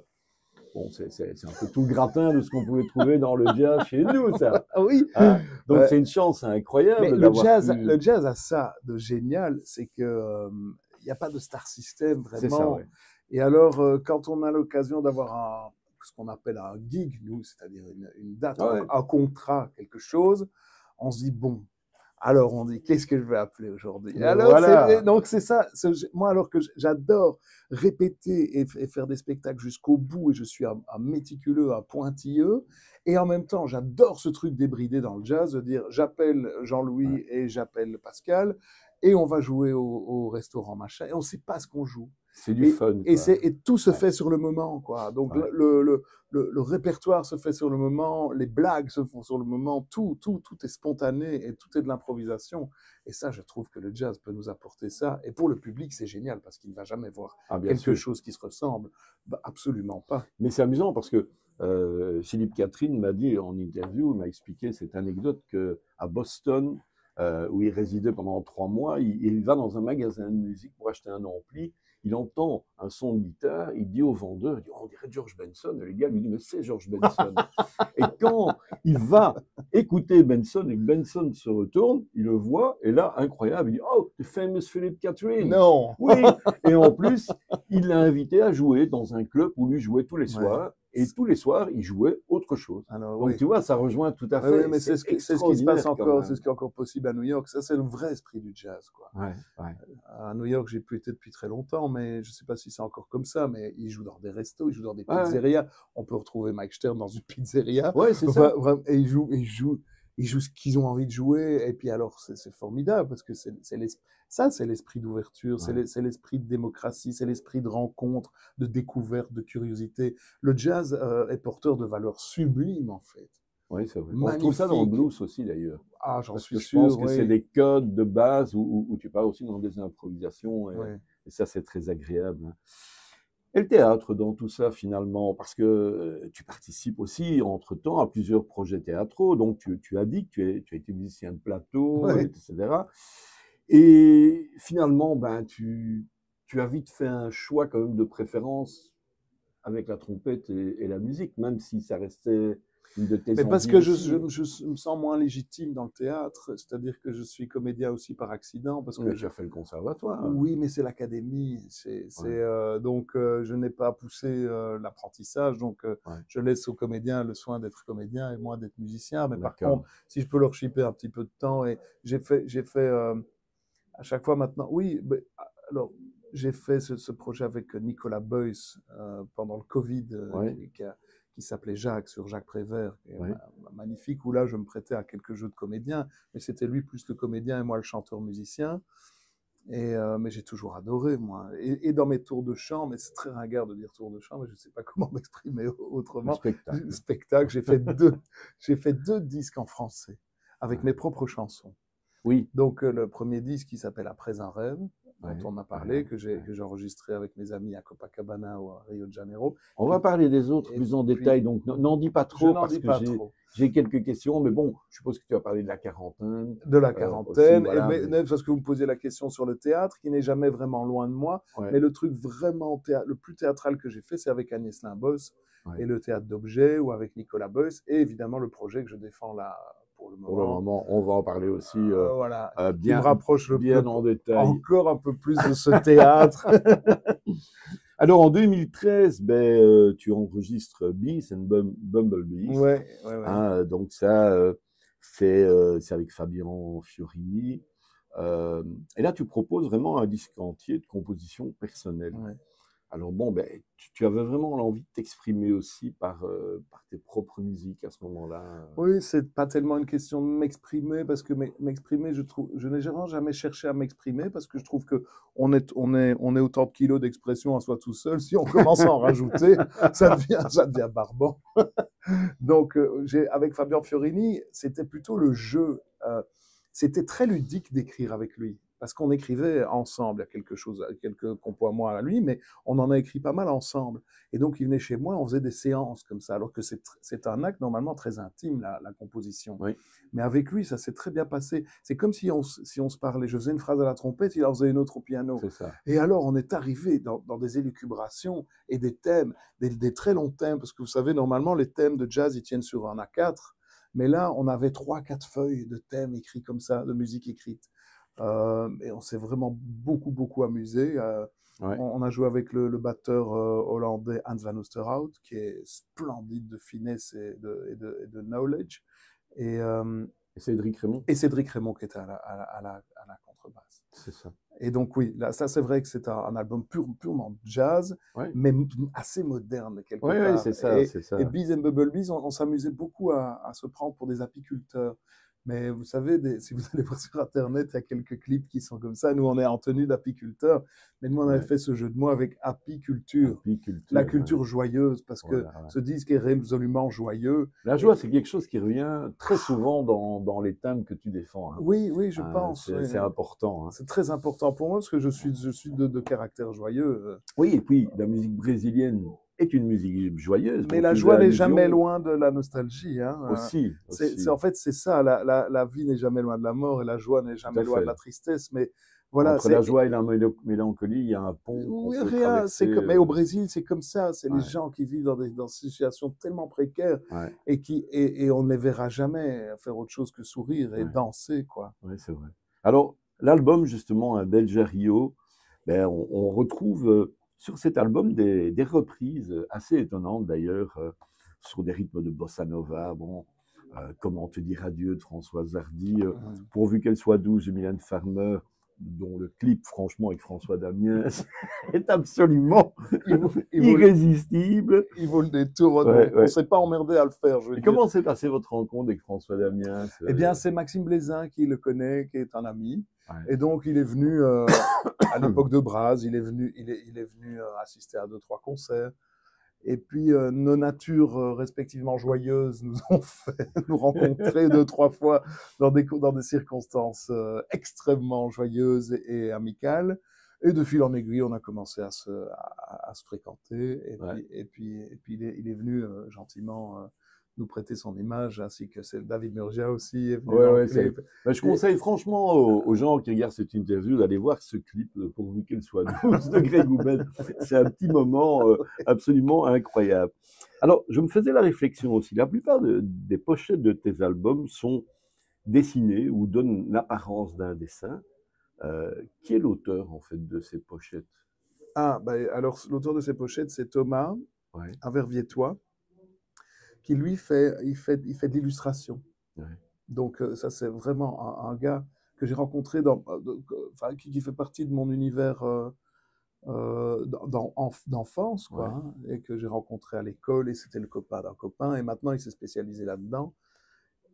[SPEAKER 1] Bon, c'est un peu tout le gratin de ce qu'on pouvait trouver dans le jazz chez nous, ça.
[SPEAKER 2] Ah oui.
[SPEAKER 1] Hein, donc
[SPEAKER 2] Ouais.
[SPEAKER 1] c'est une chance
[SPEAKER 2] Mais
[SPEAKER 1] incroyable d'avoir pu...
[SPEAKER 2] le jazz a ça de génial, c'est que il n'y a pas de star system
[SPEAKER 1] C'est ça,
[SPEAKER 2] vraiment.
[SPEAKER 1] ouais.
[SPEAKER 2] Et alors, quand on a l'occasion d'avoir ce qu'on appelle un gig, nous, c'est-à-dire une date,
[SPEAKER 1] Ouais.
[SPEAKER 2] un contrat, quelque chose, on se dit bon, Alors on dit, qu'est-ce que je vais appeler aujourd'hui?
[SPEAKER 1] Mais
[SPEAKER 2] Alors,
[SPEAKER 1] voilà.
[SPEAKER 2] donc c'est ça. Moi, alors que j'adore répéter et faire des spectacles jusqu'au bout, et je suis un méticuleux, un pointilleux, et en même temps, j'adore ce truc débridé dans le jazz, de dire, j'appelle
[SPEAKER 1] Ouais.
[SPEAKER 2] Jean-Louis et j'appelle Pascal, et on va jouer au restaurant machin, et on ne sait pas ce qu'on joue.
[SPEAKER 1] C'est du fun, quoi.
[SPEAKER 2] Et tout se
[SPEAKER 1] Ouais,
[SPEAKER 2] fait sur le moment, quoi. Donc
[SPEAKER 1] ouais.
[SPEAKER 2] le répertoire se fait sur le moment, les blagues se font sur le moment, tout est spontané et tout est de l'improvisation. Et ça, je trouve que le jazz peut nous apporter ça. Et pour le public, c'est génial parce qu'il ne va jamais voir
[SPEAKER 1] Ah, bien
[SPEAKER 2] quelque
[SPEAKER 1] sûr.
[SPEAKER 2] chose qui se ressemble. Bah, absolument pas.
[SPEAKER 1] Mais c'est amusant parce que Philippe Catherine m'a dit en interview, il m'a expliqué cette anecdote qu'à Boston, où il résidait pendant 3 mois, il va dans un magasin de musique pour acheter un ampli. Il entend un son de guitare, il dit au vendeur, il dit, oh, on dirait George Benson. Et le gars lui dit, mais c'est George Benson. Et quand il va écouter Benson et que Benson se retourne, il le voit, et là, incroyable, il dit, oh, the famous Philip Catherine.
[SPEAKER 2] Non.
[SPEAKER 1] Oui, et en plus, il l'a invité à jouer dans un club où lui jouait tous les
[SPEAKER 2] Ouais.
[SPEAKER 1] soirs, et tous les soirs, il jouait autre chose.
[SPEAKER 2] Alors,
[SPEAKER 1] Donc
[SPEAKER 2] oui.
[SPEAKER 1] tu vois, ça rejoint tout à
[SPEAKER 2] Oui, oui,
[SPEAKER 1] fait.
[SPEAKER 2] mais
[SPEAKER 1] C'est
[SPEAKER 2] c'est ce qui se
[SPEAKER 1] extraordinaire
[SPEAKER 2] passe
[SPEAKER 1] quand
[SPEAKER 2] encore, c'est
[SPEAKER 1] même.
[SPEAKER 2] ce qui est encore possible à New York. Ça, c'est le vrai esprit du jazz, quoi.
[SPEAKER 1] Ouais, ouais.
[SPEAKER 2] À New York, j'ai plus été depuis très longtemps, mais je ne sais pas si c'est encore comme ça, mais ils jouent dans des restos, ils jouent dans des
[SPEAKER 1] Ouais,
[SPEAKER 2] pizzerias. On peut retrouver Mike Stern dans une pizzeria.
[SPEAKER 1] ouais, c'est
[SPEAKER 2] Enfin,
[SPEAKER 1] ça.
[SPEAKER 2] vraiment, et ils jouent ce qu'ils ont envie de jouer. Et puis alors, c'est formidable parce que ça, c'est l'esprit d'ouverture,
[SPEAKER 1] Ouais.
[SPEAKER 2] c'est l'esprit de démocratie, c'est l'esprit de rencontre, de découverte, de curiosité. Le jazz est porteur de valeurs sublimes, en fait.
[SPEAKER 1] Oui, c'est vrai. On retrouve ça dans le
[SPEAKER 2] Magnifique.
[SPEAKER 1] blues aussi, d'ailleurs.
[SPEAKER 2] Ah, j'en
[SPEAKER 1] Parce
[SPEAKER 2] suis
[SPEAKER 1] que je pense
[SPEAKER 2] sûr,
[SPEAKER 1] que c'est
[SPEAKER 2] oui.
[SPEAKER 1] des codes de base où tu pars aussi dans des improvisations,
[SPEAKER 2] Oui.
[SPEAKER 1] et ça, c'est très agréable, hein. Et le théâtre dans tout ça, finalement, parce que tu participes aussi, entre-temps, à plusieurs projets théâtraux. Donc, tu as dit que tu as été musicien de plateau,
[SPEAKER 2] Ouais.
[SPEAKER 1] etc. Et finalement, ben, tu as vite fait un choix quand même de préférence avec la trompette et la musique, même si ça restait une de tes
[SPEAKER 2] Mais parce
[SPEAKER 1] envies
[SPEAKER 2] que
[SPEAKER 1] aussi.
[SPEAKER 2] je me sens moins légitime dans le théâtre, c'est-à-dire que je suis comédien aussi par accident, parce que
[SPEAKER 1] Mais tu as fait le conservatoire.
[SPEAKER 2] oui, mais c'est l'académie,
[SPEAKER 1] Ouais,
[SPEAKER 2] donc je n'ai pas poussé l'apprentissage, donc
[SPEAKER 1] ouais,
[SPEAKER 2] je laisse aux comédiens le soin d'être comédien et moi d'être musicien. Mais par
[SPEAKER 1] d'accord.
[SPEAKER 2] contre, si je peux leur chipper un petit peu de temps, et j'ai fait à chaque fois maintenant, oui, alors j'ai fait ce projet avec Nicolas Beuys pendant le Covid,
[SPEAKER 1] Ouais,
[SPEAKER 2] qui s'appelait Jacques, sur Jacques Prévert, qui est
[SPEAKER 1] ouais.
[SPEAKER 2] magnifique, où là je me prêtais à quelques jeux de comédien, mais c'était lui plus le comédien et moi le chanteur-musicien. Mais j'ai toujours adoré, moi. Et dans mes tours de chant, mais c'est très ringard de dire tour de chant, mais je ne sais pas comment m'exprimer
[SPEAKER 1] Le
[SPEAKER 2] autrement.
[SPEAKER 1] spectacle.
[SPEAKER 2] Spectacle, j'ai fait deux disques en français, avec
[SPEAKER 1] Ouais.
[SPEAKER 2] mes propres chansons.
[SPEAKER 1] Oui,
[SPEAKER 2] Donc le premier disque qui s'appelle Après un rêve, dont
[SPEAKER 1] ouais,
[SPEAKER 2] on a
[SPEAKER 1] ouais,
[SPEAKER 2] parlé,
[SPEAKER 1] ouais.
[SPEAKER 2] que j'ai enregistré avec mes amis à Copacabana ou à Rio de Janeiro.
[SPEAKER 1] On va
[SPEAKER 2] Puis,
[SPEAKER 1] parler des autres
[SPEAKER 2] et
[SPEAKER 1] plus en
[SPEAKER 2] puis,
[SPEAKER 1] détail, donc n'en dis pas
[SPEAKER 2] je
[SPEAKER 1] trop
[SPEAKER 2] n'en
[SPEAKER 1] parce
[SPEAKER 2] dis
[SPEAKER 1] que
[SPEAKER 2] pas trop.
[SPEAKER 1] j'ai quelques questions, mais bon, je suppose que tu vas parler de la quarantaine
[SPEAKER 2] De la
[SPEAKER 1] aussi,
[SPEAKER 2] quarantaine,
[SPEAKER 1] voilà.
[SPEAKER 2] mais parce que vous me posiez la question sur le théâtre, qui n'est jamais vraiment loin de moi,
[SPEAKER 1] Ouais,
[SPEAKER 2] mais le truc vraiment le plus théâtral que j'ai fait, c'est avec Agnès Limbos et
[SPEAKER 1] ouais.
[SPEAKER 2] le théâtre d'objets, ou avec Nicolas Beuys, et évidemment le projet que je défends là pour le
[SPEAKER 1] Pour le
[SPEAKER 2] moment,
[SPEAKER 1] moment, on va en parler aussi
[SPEAKER 2] voilà, qui me
[SPEAKER 1] bien,
[SPEAKER 2] rapproche
[SPEAKER 1] bien en détail.
[SPEAKER 2] encore un peu plus de ce théâtre.
[SPEAKER 1] Alors en 2013, ben, tu enregistres Bees and Bumblebees.
[SPEAKER 2] Ouais, ouais, ouais.
[SPEAKER 1] Hein, donc ça, c'est avec Fabien Fiorini. Et là, tu proposes vraiment un disque entier de composition personnelle.
[SPEAKER 2] Ouais.
[SPEAKER 1] Alors bon, ben, tu avais vraiment l'envie de t'exprimer aussi par tes propres musiques à ce moment-là.
[SPEAKER 2] Oui, c'est pas tellement une question de m'exprimer, parce que m'exprimer, je n'ai vraiment jamais cherché à m'exprimer, parce que je trouve que on est autant de kilos d'expression à soi tout seul. Si on commence à en rajouter, ça devient barbant. Donc, avec Fabien Fiorini, c'était plutôt le jeu. C'était très ludique d'écrire avec lui, parce qu'on écrivait ensemble. Il y a quelque chose, quelques compos à moi à lui, mais on en a écrit pas mal ensemble. Et donc, il venait chez moi, on faisait des séances comme ça, alors que c'est un acte normalement très intime, la composition.
[SPEAKER 1] Oui,
[SPEAKER 2] Mais avec lui, ça s'est très bien passé. C'est comme si si on se parlait. Je faisais une phrase à la trompette, il en faisait une autre au piano.
[SPEAKER 1] c'est ça.
[SPEAKER 2] Et alors, on est arrivé dans des élucubrations et des thèmes, des très longs thèmes, parce que vous savez, normalement, les thèmes de jazz, ils tiennent sur un A4. Mais là, on avait 3, 4 feuilles de thèmes écrits comme ça, de musique écrite. Et on s'est vraiment beaucoup amusé.
[SPEAKER 1] Ouais.
[SPEAKER 2] On a joué avec le batteur hollandais Hans van Oosterhout, qui est splendide de finesse et de knowledge. Et,
[SPEAKER 1] Et Cédric Raymond,
[SPEAKER 2] et Cédric Raymond qui était à la contrebasse.
[SPEAKER 1] c'est ça.
[SPEAKER 2] Et donc oui, là, ça c'est vrai que c'est un album purement jazz,
[SPEAKER 1] Oui,
[SPEAKER 2] mais assez moderne quelque
[SPEAKER 1] oui, oui,
[SPEAKER 2] part.
[SPEAKER 1] c'est ça, c'est
[SPEAKER 2] Et
[SPEAKER 1] ça.
[SPEAKER 2] Bees and Bumblebees, on s'amusait beaucoup à se prendre pour des apiculteurs. Mais vous savez, si vous allez voir sur Internet, il y a quelques clips qui sont comme ça. Nous, on est en tenue d'apiculteur, mais nous, on avait
[SPEAKER 1] Ouais.
[SPEAKER 2] fait ce jeu de mots avec apiculture, la
[SPEAKER 1] Apiculture, ouais.
[SPEAKER 2] culture joyeuse, parce que
[SPEAKER 1] Voilà, ouais.
[SPEAKER 2] ce disque est résolument joyeux.
[SPEAKER 1] La joie, c'est quelque chose qui revient très souvent dans les thèmes que tu défends, hein.
[SPEAKER 2] Oui, oui, je pense. Oui.
[SPEAKER 1] C'est important, hein.
[SPEAKER 2] C'est très important pour moi parce que je suis de caractère joyeux.
[SPEAKER 1] Oui, et puis la musique brésilienne est une musique joyeuse,
[SPEAKER 2] Mais
[SPEAKER 1] dont
[SPEAKER 2] la
[SPEAKER 1] tu faisais
[SPEAKER 2] joie n'est jamais
[SPEAKER 1] allusion
[SPEAKER 2] loin de la nostalgie. Hein.
[SPEAKER 1] aussi,
[SPEAKER 2] En
[SPEAKER 1] aussi,
[SPEAKER 2] fait, c'est ça. La vie n'est jamais loin de la mort et la joie n'est
[SPEAKER 1] tout
[SPEAKER 2] jamais
[SPEAKER 1] à
[SPEAKER 2] loin de
[SPEAKER 1] fait.
[SPEAKER 2] la tristesse. Mais voilà,
[SPEAKER 1] Entre la joie et la mélancolie, il y a un pont qu'on
[SPEAKER 2] oui,
[SPEAKER 1] peut
[SPEAKER 2] rien.
[SPEAKER 1] traverser.
[SPEAKER 2] Mais au Brésil, c'est comme ça. C'est les
[SPEAKER 1] Ouais,
[SPEAKER 2] gens qui vivent dans des situations tellement précaires
[SPEAKER 1] ouais,
[SPEAKER 2] et on ne les verra jamais faire autre chose que sourire et
[SPEAKER 1] ouais,
[SPEAKER 2] danser, quoi.
[SPEAKER 1] ouais, c'est vrai. Alors, l'album, justement, Un Belge à Rio, ben, on retrouve sur cet album des reprises assez étonnantes d'ailleurs, sur des rythmes de bossa nova, bon, Comment te dire adieu de Françoise Hardy, Pourvu qu'elle soit douce de Mylène Farmer, dont le clip, franchement, avec François Damiens, est absolument irrésistible.
[SPEAKER 2] Il vaut le détour.
[SPEAKER 1] Ouais,
[SPEAKER 2] On ne
[SPEAKER 1] ouais.
[SPEAKER 2] s'est pas emmerdé à le faire, je veux
[SPEAKER 1] Et
[SPEAKER 2] dire.
[SPEAKER 1] comment s'est passée votre rencontre avec François Damiens?
[SPEAKER 2] Eh bien, c'est Maxime Blaisin qui le connaît, qui est un ami.
[SPEAKER 1] Ouais.
[SPEAKER 2] Et donc, il est venu à l'époque de Braz, il est venu assister à 2-3 concerts. Et puis, nos natures respectivement joyeuses nous ont fait nous rencontrer 2-3 fois dans des circonstances extrêmement joyeuses et amicales. Et de fil en aiguille, on a commencé à se fréquenter.
[SPEAKER 1] Ouais.
[SPEAKER 2] Et puis il est venu gentiment nous prêter son image, ainsi que c'est David Murgia aussi est venu
[SPEAKER 1] Ouais,
[SPEAKER 2] dans le
[SPEAKER 1] ouais,
[SPEAKER 2] clip.
[SPEAKER 1] ben, je conseille franchement aux gens qui regardent cette interview d'aller voir ce clip, pourvu qu'elle soit douce, de Greg Goubel. C'est un petit moment absolument incroyable. Alors, je me faisais la réflexion aussi. La plupart des pochettes de tes albums sont dessinées ou donnent l'apparence d'un dessin. Qui est l'auteur, en fait, de ces pochettes?
[SPEAKER 2] Ah, bah, alors l'auteur de ces pochettes, c'est Thomas,
[SPEAKER 1] Ouais,
[SPEAKER 2] un Verviétois, qui lui il fait de l'illustration.
[SPEAKER 1] ouais,
[SPEAKER 2] Donc ça, c'est vraiment un gars que j'ai rencontré qui fait partie de mon univers d'enfance, quoi,
[SPEAKER 1] ouais,
[SPEAKER 2] hein, et que j'ai rencontré à l'école, et c'était le copain d'un copain, et maintenant il s'est spécialisé là-dedans.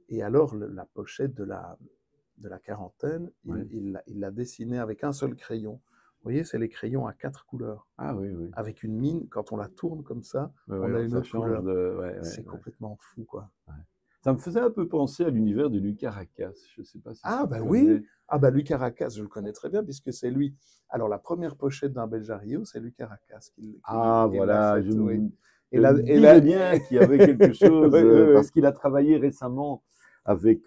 [SPEAKER 2] Et alors, la pochette de la quarantaine,
[SPEAKER 1] ouais.
[SPEAKER 2] il l'a dessinée avec un seul crayon. Vous voyez, c'est les crayons à 4 couleurs.
[SPEAKER 1] Ah oui, oui.
[SPEAKER 2] Avec une mine, quand on la tourne comme ça,
[SPEAKER 1] Ouais,
[SPEAKER 2] on
[SPEAKER 1] ouais,
[SPEAKER 2] a une
[SPEAKER 1] ça
[SPEAKER 2] autre
[SPEAKER 1] change
[SPEAKER 2] couleur.
[SPEAKER 1] de... Ouais, ouais,
[SPEAKER 2] C'est
[SPEAKER 1] ouais,
[SPEAKER 2] complètement fou, quoi.
[SPEAKER 1] ouais. Ça me faisait un peu penser à l'univers de Lucas Caracas. Je ne sais pas si
[SPEAKER 2] Ah,
[SPEAKER 1] tu
[SPEAKER 2] bah
[SPEAKER 1] connais.
[SPEAKER 2] oui! Ah, bah lui Caracas, je le connais très bien, puisque c'est lui. Alors, la première pochette d'un Belge à Rio, c'est lui Caracas
[SPEAKER 1] Ah,
[SPEAKER 2] qui l'a
[SPEAKER 1] voilà,
[SPEAKER 2] faite, oui.
[SPEAKER 1] je me disais bien qu'il y avait quelque chose,
[SPEAKER 2] Oui, oui, oui.
[SPEAKER 1] parce qu'il a travaillé récemment avec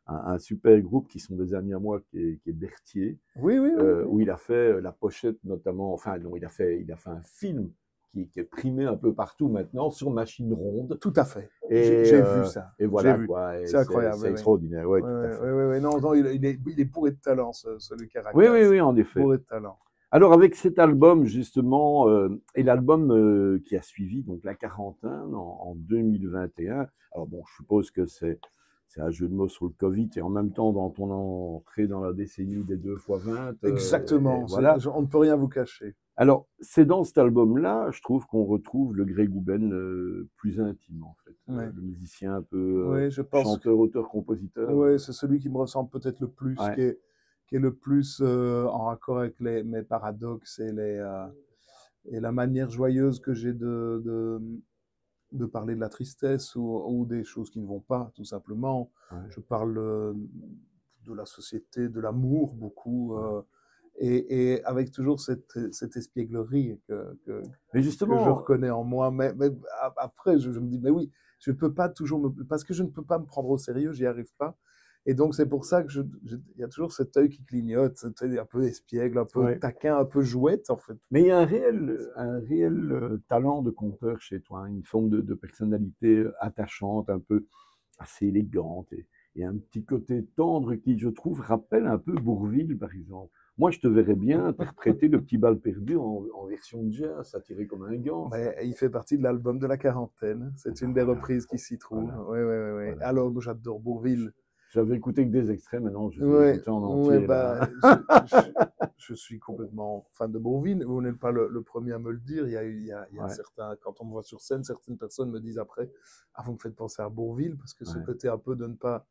[SPEAKER 1] un super groupe qui sont des amis à moi, qui est Berthier,
[SPEAKER 2] Oui, oui, oui, oui.
[SPEAKER 1] où il a fait la pochette notamment, enfin non, il a fait un film qui est primé un peu partout maintenant sur machine ronde.
[SPEAKER 2] Tout à fait.
[SPEAKER 1] Et,
[SPEAKER 2] J'ai vu ça.
[SPEAKER 1] et voilà,
[SPEAKER 2] J'ai vu.
[SPEAKER 1] quoi.
[SPEAKER 2] C'est incroyable.
[SPEAKER 1] C'est
[SPEAKER 2] Oui, oui.
[SPEAKER 1] extraordinaire, ouais,
[SPEAKER 2] Oui,
[SPEAKER 1] tout à fait.
[SPEAKER 2] oui, oui, oui. Non, non, il est bourré de talent, celui Caracas.
[SPEAKER 1] Oui, oui, oui, en effet.
[SPEAKER 2] Bourré de talent.
[SPEAKER 1] Alors, avec cet album, justement, et l'album qui a suivi, donc La Quarantaine, en 2021, alors bon, je suppose que c'est un jeu de mots sur le Covid, et en même temps, dans ton entrée dans la décennie des 2x20.
[SPEAKER 2] Exactement.
[SPEAKER 1] Voilà.
[SPEAKER 2] On ne peut rien vous cacher.
[SPEAKER 1] Alors, c'est dans cet album-là, je trouve qu'on retrouve le Greg Goubel plus intime, en fait.
[SPEAKER 2] Ouais.
[SPEAKER 1] Le musicien un peu
[SPEAKER 2] Oui, je pense
[SPEAKER 1] chanteur, auteur, compositeur.
[SPEAKER 2] Oui, c'est celui qui me ressemble peut-être le plus,
[SPEAKER 1] Ouais.
[SPEAKER 2] qui est le plus en raccord avec mes paradoxes et la manière joyeuse que j'ai de parler de la tristesse ou des choses qui ne vont pas, tout simplement.
[SPEAKER 1] Ouais.
[SPEAKER 2] Je parle de la société, de l'amour beaucoup, et avec toujours cette espièglerie
[SPEAKER 1] Mais
[SPEAKER 2] que
[SPEAKER 1] justement,
[SPEAKER 2] je reconnais en moi. Mais après, je me dis, mais oui, je peux pas toujours parce que je ne peux pas me prendre au sérieux, j'y arrive pas. Et donc, c'est pour ça que il y a toujours cet œil qui clignote, cet œil un peu espiègle, un peu
[SPEAKER 1] ouais.
[SPEAKER 2] taquin, un peu jouette, en fait.
[SPEAKER 1] Mais il y a un réel talent de conteur chez toi, une forme de personnalité attachante, un peu assez élégante, et un petit côté tendre qui, je trouve, rappelle un peu Bourvil, par exemple. Moi, je te verrais bien interpréter Le Petit Bal Perdu en version jazz, ça tirait comme un gant.
[SPEAKER 2] Mais il fait partie de l'album de la quarantaine. C'est une des reprises qui s'y trouve.
[SPEAKER 1] Voilà.
[SPEAKER 2] Oui, oui, oui.
[SPEAKER 1] Voilà.
[SPEAKER 2] Alors, moi, j'adore Bourvil.
[SPEAKER 1] J'avais écouté que des extraits, maintenant je vais
[SPEAKER 2] Ouais,
[SPEAKER 1] écouter en
[SPEAKER 2] ouais,
[SPEAKER 1] entier,
[SPEAKER 2] bah,
[SPEAKER 1] là.
[SPEAKER 2] je suis complètement fan de Bourvil. Vous n'êtes pas le premier à me le dire. Il y a
[SPEAKER 1] Ouais,
[SPEAKER 2] certains, quand on me voit sur scène, certaines personnes me disent après, ah, vous me faites penser à Bourvil, parce que ce
[SPEAKER 1] ouais.
[SPEAKER 2] côté un peu de ne pas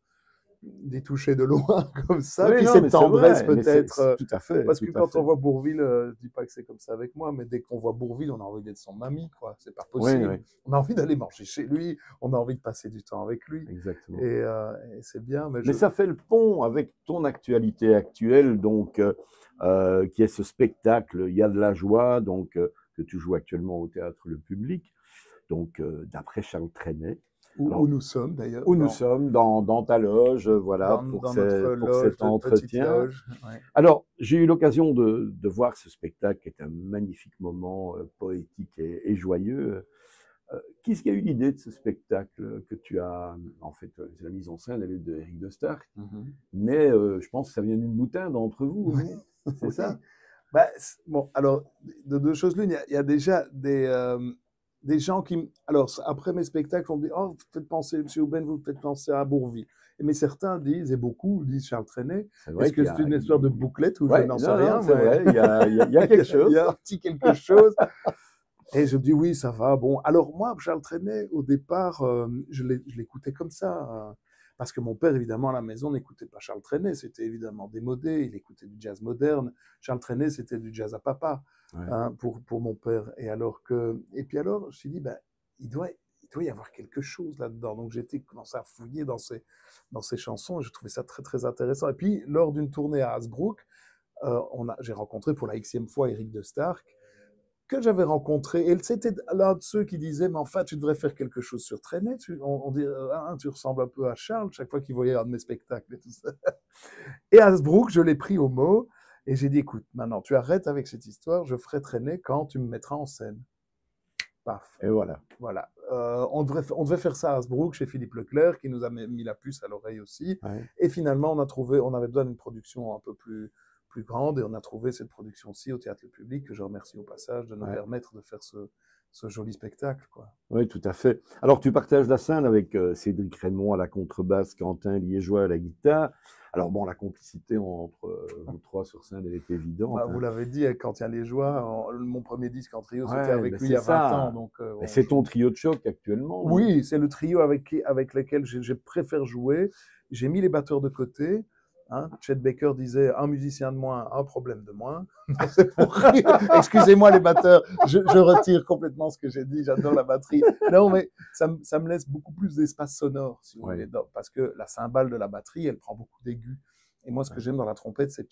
[SPEAKER 2] d'y toucher de loin comme ça,
[SPEAKER 1] Oui,
[SPEAKER 2] puis
[SPEAKER 1] non,
[SPEAKER 2] cette
[SPEAKER 1] mais c'est
[SPEAKER 2] tendresse
[SPEAKER 1] vrai, mais
[SPEAKER 2] peut-être,
[SPEAKER 1] c'est tout à fait,
[SPEAKER 2] parce
[SPEAKER 1] tout
[SPEAKER 2] que
[SPEAKER 1] à
[SPEAKER 2] quand on
[SPEAKER 1] fait.
[SPEAKER 2] voit Bourvil, je dis pas que c'est comme ça avec moi, mais dès qu'on voit Bourvil, on a envie d'être son ami, quoi. C'est pas
[SPEAKER 1] Oui,
[SPEAKER 2] possible.
[SPEAKER 1] oui,
[SPEAKER 2] On a envie d'aller manger chez lui, on a envie de passer du temps avec lui,
[SPEAKER 1] exactement.
[SPEAKER 2] et c'est bien, mais
[SPEAKER 1] Mais ça fait le pont avec ton actualité actuelle, donc, qui est ce spectacle Il y a de la joie, donc, que tu joues actuellement au Théâtre Le Public, donc, d'après Charles Trenet.
[SPEAKER 2] où
[SPEAKER 1] Alors,
[SPEAKER 2] nous sommes d'ailleurs,
[SPEAKER 1] où nous sommes, dans ta loge, voilà,
[SPEAKER 2] dans notre
[SPEAKER 1] pour
[SPEAKER 2] loge
[SPEAKER 1] cet
[SPEAKER 2] de petite
[SPEAKER 1] entretien.
[SPEAKER 2] loge. Ouais.
[SPEAKER 1] Alors, j'ai eu l'occasion de voir ce spectacle, qui est un magnifique moment poétique et joyeux. Qui est-ce qui a eu l'idée de ce spectacle que tu as, en fait, la mise en scène, elle est de Eric de Starck,
[SPEAKER 2] Mhm.
[SPEAKER 1] mais je pense que ça vient d'une boutade entre vous, non? C'est
[SPEAKER 2] Oui.
[SPEAKER 1] ça?
[SPEAKER 2] Bah, bon, alors, de deux choses l'une, il y a déjà des gens qui. Alors, après mes spectacles, on me dit, oh, vous faites penser, Monsieur Aubin, vous faites penser à Bourvil. Mais certains disent, et beaucoup disent Charles Trenet,
[SPEAKER 1] C'est
[SPEAKER 2] est-ce
[SPEAKER 1] vrai
[SPEAKER 2] que
[SPEAKER 1] qu'il y
[SPEAKER 2] c'est
[SPEAKER 1] a...
[SPEAKER 2] une histoire de bouclette ou je
[SPEAKER 1] Ouais,
[SPEAKER 2] n'en sais
[SPEAKER 1] non, non,
[SPEAKER 2] rien,
[SPEAKER 1] c'est
[SPEAKER 2] mais
[SPEAKER 1] vrai, il y a quelque
[SPEAKER 2] il y
[SPEAKER 1] chose.
[SPEAKER 2] a un petit quelque chose. Et je me dis, oui, ça va. Bon, alors moi, Charles Trenet, au départ, je l'écoutais comme ça. Parce que mon père, évidemment, à la maison, n'écoutait pas Charles Trenet. C'était évidemment démodé. Il écoutait du jazz moderne. Charles Trenet, c'était du jazz à papa,
[SPEAKER 1] Ouais.
[SPEAKER 2] hein, pour mon père. Et puis alors, je me suis dit, ben, il doit y avoir quelque chose là-dedans. Donc j'ai commencé à fouiller dans ces chansons et je trouvais ça très, très intéressant. Et puis, lors d'une tournée à Hasbrook, j'ai rencontré pour la xème fois Eric de Starck, que j'avais rencontré, et c'était l'un de ceux qui disait, mais enfin, tu devrais faire quelque chose sur Trenet, on dit, hein, tu ressembles un peu à Charles, chaque fois qu'il voyait un de mes spectacles et tout ça. Et Hasbrook, je l'ai pris au mot, et j'ai dit, écoute, maintenant, tu arrêtes avec cette histoire, je ferai Trenet quand tu me mettras en scène. Paf.
[SPEAKER 1] Et voilà.
[SPEAKER 2] Voilà. On devait faire ça à Hasbrook, chez Philippe Leclerc, qui nous a mis la puce à l'oreille aussi.
[SPEAKER 1] Ouais.
[SPEAKER 2] Et finalement, on avait besoin d'une production un peu plus grande, et on a trouvé cette production-ci au Théâtre Le Public, que je remercie au passage de nous
[SPEAKER 1] Ouais.
[SPEAKER 2] permettre de faire ce joli spectacle, quoi.
[SPEAKER 1] Oui, tout à fait. Alors, tu partages la scène avec Cédric Raymond à la contrebasse, Quentin Liégeois à la guitare. Alors, bon, la complicité entre vous trois sur scène, elle est évidente.
[SPEAKER 2] Bah, vous l'avez dit, quand il y a les joies, mon premier disque en trio, c'était
[SPEAKER 1] Ouais,
[SPEAKER 2] avec
[SPEAKER 1] mais
[SPEAKER 2] lui il y
[SPEAKER 1] c'est
[SPEAKER 2] a 20 ans.
[SPEAKER 1] ça.
[SPEAKER 2] Donc,
[SPEAKER 1] Mais c'est ton trio de choc actuellement, non?
[SPEAKER 2] oui, c'est le trio avec lequel je préfère jouer. J'ai mis les batteurs de côté. Hein. Chet Baker disait un musicien de moins, un problème de moins. C'est pour rire. Excusez-moi les batteurs, je retire complètement ce que j'ai dit, j'adore la batterie. Non, mais ça me laisse beaucoup plus d'espace sonore, si vous
[SPEAKER 1] Ouais.
[SPEAKER 2] voulez, parce que la cymbale de la batterie, elle prend beaucoup d'aigus. Et moi, ce que j'aime dans la trompette, c'est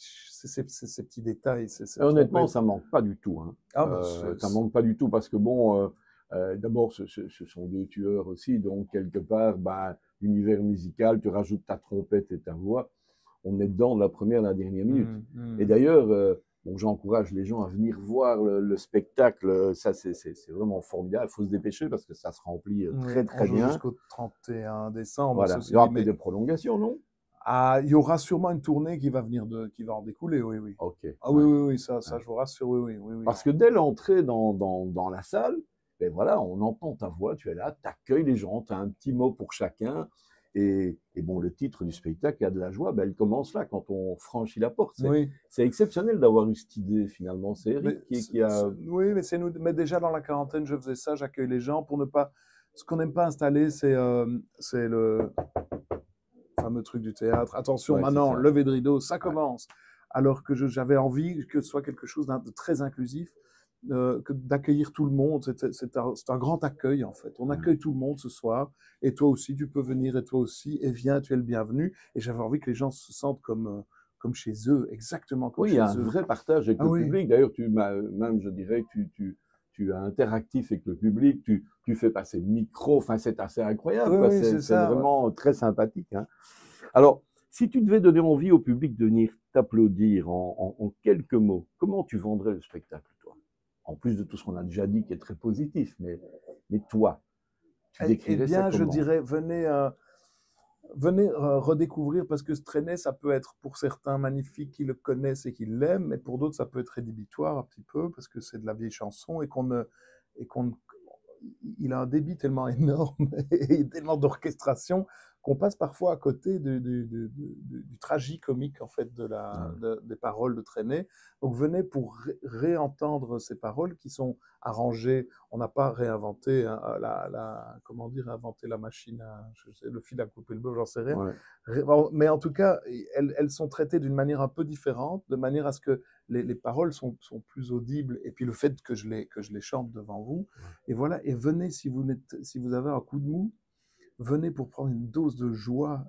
[SPEAKER 2] ces petits détails.
[SPEAKER 1] Honnêtement, ça manque pas du tout. Hein.
[SPEAKER 2] Ah, bah,
[SPEAKER 1] Ça manque pas du tout parce que bon, d'abord, ce sont deux tueurs aussi, donc quelque part, bah, l'univers musical, tu rajoutes ta trompette et ta voix, on est dedans de la première à la dernière minute. Et d'ailleurs, bon, j'encourage les gens à venir voir le spectacle. Ça, c'est vraiment formidable. Il faut se dépêcher parce que ça se remplit très
[SPEAKER 2] on joue
[SPEAKER 1] bien.
[SPEAKER 2] jusqu'au 31 décembre.
[SPEAKER 1] Voilà. Il y aura peut-être des prolongations, non?
[SPEAKER 2] Ah, il y aura sûrement une tournée qui va en découler, oui, oui.
[SPEAKER 1] Ok.
[SPEAKER 2] Ah oui,
[SPEAKER 1] Ouais.
[SPEAKER 2] oui, oui, ça je vous rassure, oui, oui, oui, oui.
[SPEAKER 1] Parce que dès l'entrée dans la salle, ben voilà, on entend ta voix, tu es là, tu accueilles les gens, tu as un petit mot pour chacun. Et bon, le titre du spectacle, Il y a de la joie, ben, elle commence là, quand on franchit la porte.
[SPEAKER 2] Oui.
[SPEAKER 1] C'est exceptionnel d'avoir eu cette idée, finalement. C'est Eric qui a...
[SPEAKER 2] Oui, mais c'est nous. Mais déjà, dans la quarantaine, je faisais ça, j'accueille les gens pour ne pas... Ce qu'on n'aime pas installer, c'est le fameux truc du théâtre. Attention,
[SPEAKER 1] Ouais,
[SPEAKER 2] maintenant,
[SPEAKER 1] c'est ça.
[SPEAKER 2] levée de rideau, ça commence. Alors que j'avais envie que ce soit quelque chose de très inclusif, d'accueillir tout le monde. C'est un grand accueil, en fait. On accueille tout le monde ce soir. Et toi aussi, tu peux venir, et toi aussi. Et viens, tu es le bienvenu. Et j'avais envie que les gens se sentent comme chez eux, exactement comme
[SPEAKER 1] Oui, il
[SPEAKER 2] chez
[SPEAKER 1] y
[SPEAKER 2] eux.
[SPEAKER 1] a un vrai partage avec
[SPEAKER 2] Ah
[SPEAKER 1] le
[SPEAKER 2] oui.
[SPEAKER 1] public. D'ailleurs, même, je dirais que tu es interactif avec le public, tu fais passer le micro, enfin, c'est assez incroyable.
[SPEAKER 2] Oui,
[SPEAKER 1] Quoi.
[SPEAKER 2] oui, c'est
[SPEAKER 1] C'est
[SPEAKER 2] ça.
[SPEAKER 1] vraiment très sympathique. Hein. Alors, si tu devais donner envie au public de venir t'applaudir en quelques mots, comment tu vendrais le spectacle, toi? En plus de tout ce qu'on a déjà dit qui est très positif, mais toi, tu
[SPEAKER 2] Eh
[SPEAKER 1] décrirais ça
[SPEAKER 2] bien, je
[SPEAKER 1] comment?
[SPEAKER 2] dirais, venez redécouvrir, parce que ce Trenet, ça peut être pour certains magnifique qui le connaissent et qui l'aiment, mais pour d'autres, ça peut être rédhibitoire un petit peu, parce que c'est de la vieille chanson et il a un débit tellement énorme et tellement d'orchestration qu'on passe parfois à côté du tragicomique en fait des paroles de Trenet. Donc venez pour réentendre ces paroles qui sont arrangées. On n'a pas réinventé comment dire, inventé la machine, le fil à couper le beurre, j'en sais rien.
[SPEAKER 1] Ouais.
[SPEAKER 2] Mais en tout cas, elles sont traitées d'une manière un peu différente, de manière à ce que les paroles sont plus audibles, et puis le fait que je les chante devant vous. Et voilà, et venez si vous avez un coup de mou, venez pour prendre une dose de joie.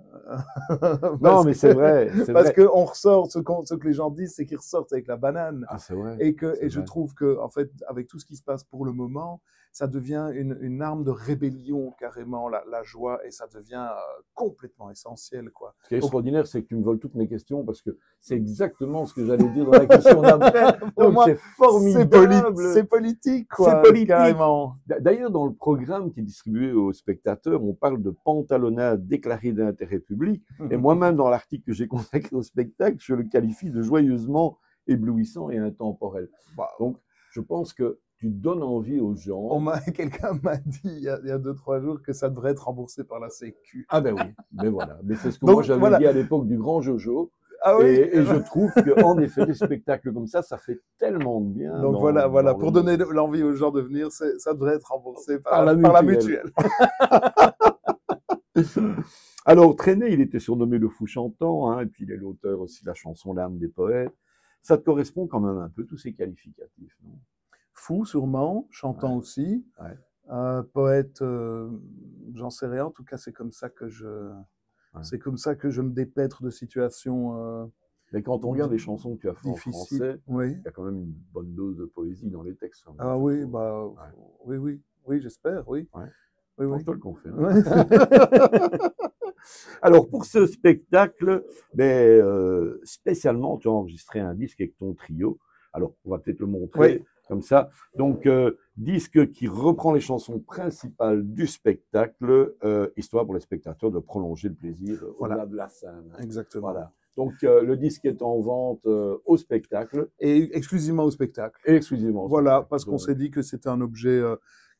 [SPEAKER 1] Non, mais c'est vrai.
[SPEAKER 2] Parce qu'on ressort, ce que les gens disent, c'est qu'ils ressortent avec la banane.
[SPEAKER 1] Ah, c'est vrai.
[SPEAKER 2] Et je trouve que, en fait, avec tout ce qui se passe pour le moment, ça devient une arme de rébellion, carrément, la joie, et ça devient complètement essentiel, quoi.
[SPEAKER 1] Ce qui est extraordinaire, c'est que tu me voles toutes mes questions, parce que c'est exactement ce que j'allais dire dans la question d'après. Donc c'est formidable.
[SPEAKER 2] C'est politique, quoi.
[SPEAKER 1] C'est politique.
[SPEAKER 2] Carrément.
[SPEAKER 1] D'ailleurs, dans le programme qui est distribué aux spectateurs, on parle de pantalonnade déclarée d'intérêt public. Et moi-même, dans l'article que j'ai consacré au spectacle, je le qualifie de joyeusement éblouissant et intemporel.
[SPEAKER 2] Wow.
[SPEAKER 1] Donc, je pense que tu donnes envie aux gens.
[SPEAKER 2] Quelqu'un m'a dit il y a 2-3 jours que ça devrait être remboursé par la Sécu.
[SPEAKER 1] Ah ben oui, mais voilà. Mais c'est ce que moi j'avais dit à l'époque du Grand Jojo.
[SPEAKER 2] Ah oui.
[SPEAKER 1] Et je trouve qu'en effet, des spectacles comme ça fait tellement de bien.
[SPEAKER 2] Donc voilà, pour donner l'envie aux gens de venir, ça devrait être remboursé par la mutuelle.
[SPEAKER 1] Alors, Trenet, il était surnommé le fou chantant, hein, et puis il est l'auteur aussi de la chanson L'âme des poètes. Ça te correspond quand même un peu, tous ces qualificatifs, non?
[SPEAKER 2] Fou, sûrement, chantant aussi.
[SPEAKER 1] Ouais.
[SPEAKER 2] Poète, j'en sais rien. En tout cas, c'est comme ça que c'est comme ça que je me dépêtre de situations.
[SPEAKER 1] Mais quand on regarde les chansons que tu as faites en français,
[SPEAKER 2] oui.
[SPEAKER 1] il y a quand même une bonne dose de poésie dans les textes. Hein,
[SPEAKER 2] ah oui, oui, j'espère, oui.
[SPEAKER 1] Ouais.
[SPEAKER 2] Oui.
[SPEAKER 1] Je te le confirme. Ouais. Alors, pour ce spectacle, spécialement, tu as enregistré un disque avec ton trio. Alors, on va peut-être le montrer comme ça. Donc, disque qui reprend les chansons principales du spectacle, histoire pour les spectateurs de prolonger le plaisir au-delà de la scène.
[SPEAKER 2] Exactement.
[SPEAKER 1] Voilà. Donc, le disque est en vente au spectacle.
[SPEAKER 2] Et exclusivement au spectacle.
[SPEAKER 1] Et exclusivement au
[SPEAKER 2] spectacle.
[SPEAKER 1] Spectacle.
[SPEAKER 2] Parce qu'on s'est dit que c'était un objet,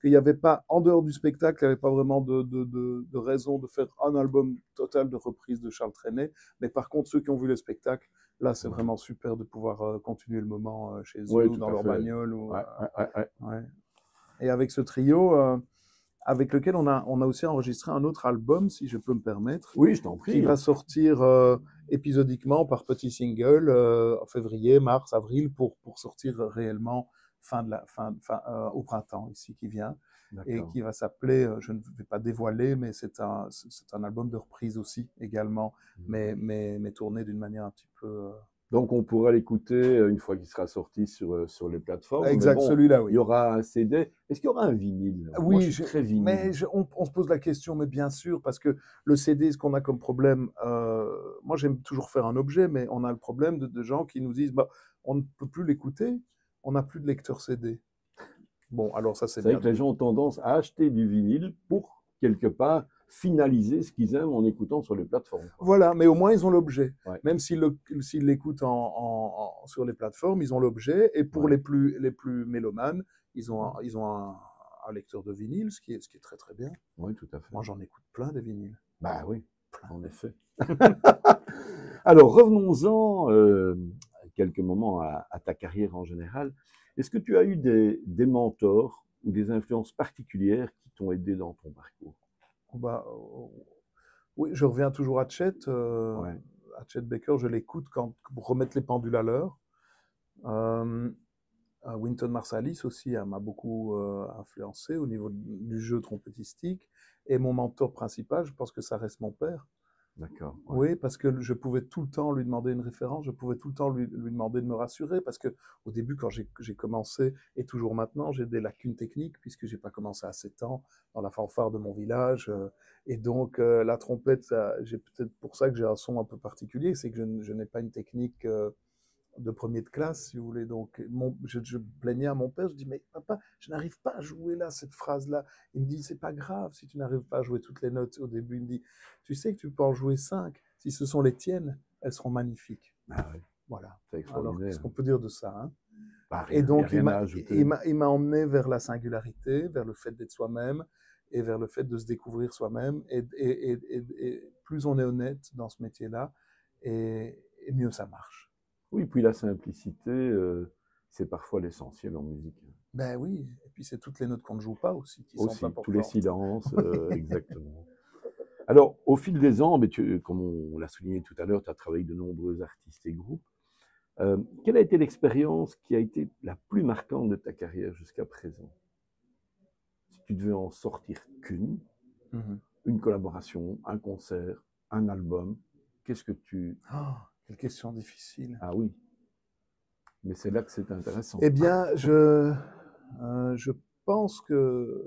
[SPEAKER 2] qu'il n'y avait pas, en dehors du spectacle, il n'y avait pas vraiment de raison de faire un album total de reprise de Charles Trenet. Mais par contre, ceux qui ont vu le spectacle, là, c'est vraiment super de pouvoir continuer le moment chez eux, dans leur bagnole. Et avec ce trio, avec lequel on a aussi enregistré un autre album, si je peux me permettre.
[SPEAKER 1] Oui, je t'en prie.
[SPEAKER 2] Qui va sortir épisodiquement par petits singles en février, mars, avril, pour sortir réellement au printemps ici qui vient. Et qui va s'appeler, je ne vais pas dévoiler, mais c'est un album de reprise aussi également, mais tourné d'une manière un petit peu...
[SPEAKER 1] Donc on pourra l'écouter une fois qu'il sera sorti sur les plateformes.
[SPEAKER 2] Exact, celui-là, oui.
[SPEAKER 1] Il y aura un CD. Est-ce qu'il y aura un vinyle?
[SPEAKER 2] Oui,
[SPEAKER 1] moi, je suis très vinyle.
[SPEAKER 2] Mais on se pose la question, mais bien sûr, parce que le CD, ce qu'on a comme problème, moi j'aime toujours faire un objet, mais on a le problème de gens qui nous disent, on ne peut plus l'écouter, on n'a plus de lecteur CD. Bon, alors ça c'est bien.
[SPEAKER 1] C'est vrai que les gens ont tendance à acheter du vinyle pour, quelque part, finaliser ce qu'ils aiment en écoutant sur les plateformes.
[SPEAKER 2] Voilà, mais au moins ils ont l'objet. Ouais. Même s'ils l'écoutent sur les plateformes, ils ont l'objet. Et pour les plus mélomanes, ils ont un lecteur de vinyle, ce qui est très très bien.
[SPEAKER 1] Oui, tout à fait.
[SPEAKER 2] Moi j'en écoute plein des vinyles.
[SPEAKER 1] Bah oui, en effet. Alors revenons-en quelques moments à ta carrière en général. Est-ce que tu as eu des mentors ou des influences particulières qui t'ont aidé dans ton parcours?
[SPEAKER 2] Oui, je reviens toujours à Chet Baker, je l'écoute pour remettre les pendules à l'heure. Wynton Marsalis aussi m'a beaucoup influencé au niveau du jeu trompettistique. Et mon mentor principal, je pense que ça reste mon père.
[SPEAKER 1] D'accord.
[SPEAKER 2] Ouais. Oui, parce que je pouvais tout le temps lui demander une référence, je pouvais tout le temps lui demander de me rassurer, parce que au début, quand j'ai commencé, et toujours maintenant, j'ai des lacunes techniques, puisque j'ai pas commencé à 7 ans dans la fanfare de mon village, et donc la trompette, j'ai peut-être pour ça que j'ai un son un peu particulier, c'est que je n'ai pas une technique de premier de classe, si vous voulez. Donc, je plaignais à mon père, je dis, mais papa, je n'arrive pas à jouer là, cette phrase-là. Il me dit, c'est pas grave si tu n'arrives pas à jouer toutes les notes au début. Il me dit, tu sais que tu peux en jouer 5. Si ce sont les tiennes, elles seront magnifiques.
[SPEAKER 1] Ah oui.
[SPEAKER 2] Voilà.
[SPEAKER 1] Alors,
[SPEAKER 2] qu'est-ce qu'on peut dire de ça, hein?
[SPEAKER 1] Rien, et donc,
[SPEAKER 2] il m'a emmené vers la singularité, vers le fait d'être soi-même. et vers le fait de se découvrir soi-même. Et plus on est honnête dans ce métier-là, et mieux ça marche.
[SPEAKER 1] Oui, puis la simplicité, c'est parfois l'essentiel en musique.
[SPEAKER 2] Ben oui, et puis c'est toutes les notes qu'on ne joue pas aussi qui sont
[SPEAKER 1] Aussi, tous les
[SPEAKER 2] importantes.
[SPEAKER 1] silences, exactement. Alors, au fil des ans, mais comme on l'a souligné tout à l'heure, tu as travaillé avec de nombreux artistes et groupes. Quelle a été l'expérience qui a été la plus marquante de ta carrière jusqu'à présent? Si tu devais en sortir qu'une, une collaboration, un concert, un album, qu'est-ce que tu...
[SPEAKER 2] Oh, quelle question difficile.
[SPEAKER 1] Ah oui, mais c'est là que c'est intéressant.
[SPEAKER 2] Eh bien, je pense que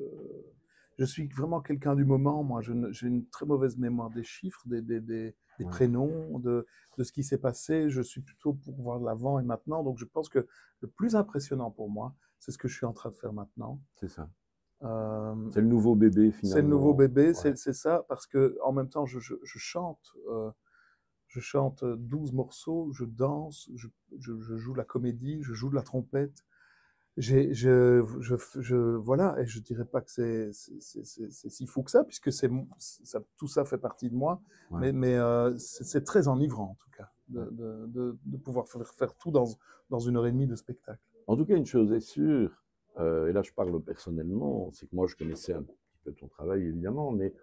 [SPEAKER 2] je suis vraiment quelqu'un du moment. Moi, j'ai une très mauvaise mémoire des chiffres, des
[SPEAKER 1] Ouais.
[SPEAKER 2] prénoms, de ce qui s'est passé. Je suis plutôt pour voir l'avant et maintenant. Donc, je pense que le plus impressionnant pour moi, c'est ce que je suis en train de faire maintenant.
[SPEAKER 1] C'est ça.
[SPEAKER 2] Euh,
[SPEAKER 1] C'est le nouveau bébé, finalement.
[SPEAKER 2] c'est le nouveau bébé,
[SPEAKER 1] Ouais.
[SPEAKER 2] c'est ça, parce que en même temps, je chante. Je chante 12 morceaux, je danse, je joue de la comédie, je joue de la trompette. Voilà, et je dirais pas que c'est si fou que ça, puisque tout ça fait partie de moi,
[SPEAKER 1] Ouais.
[SPEAKER 2] mais c'est très enivrant en tout cas, de pouvoir faire tout dans 1 heure et demie de spectacle.
[SPEAKER 1] En tout cas, une chose est sûre, et là je parle personnellement, c'est que moi je connaissais un petit peu ton travail évidemment, mais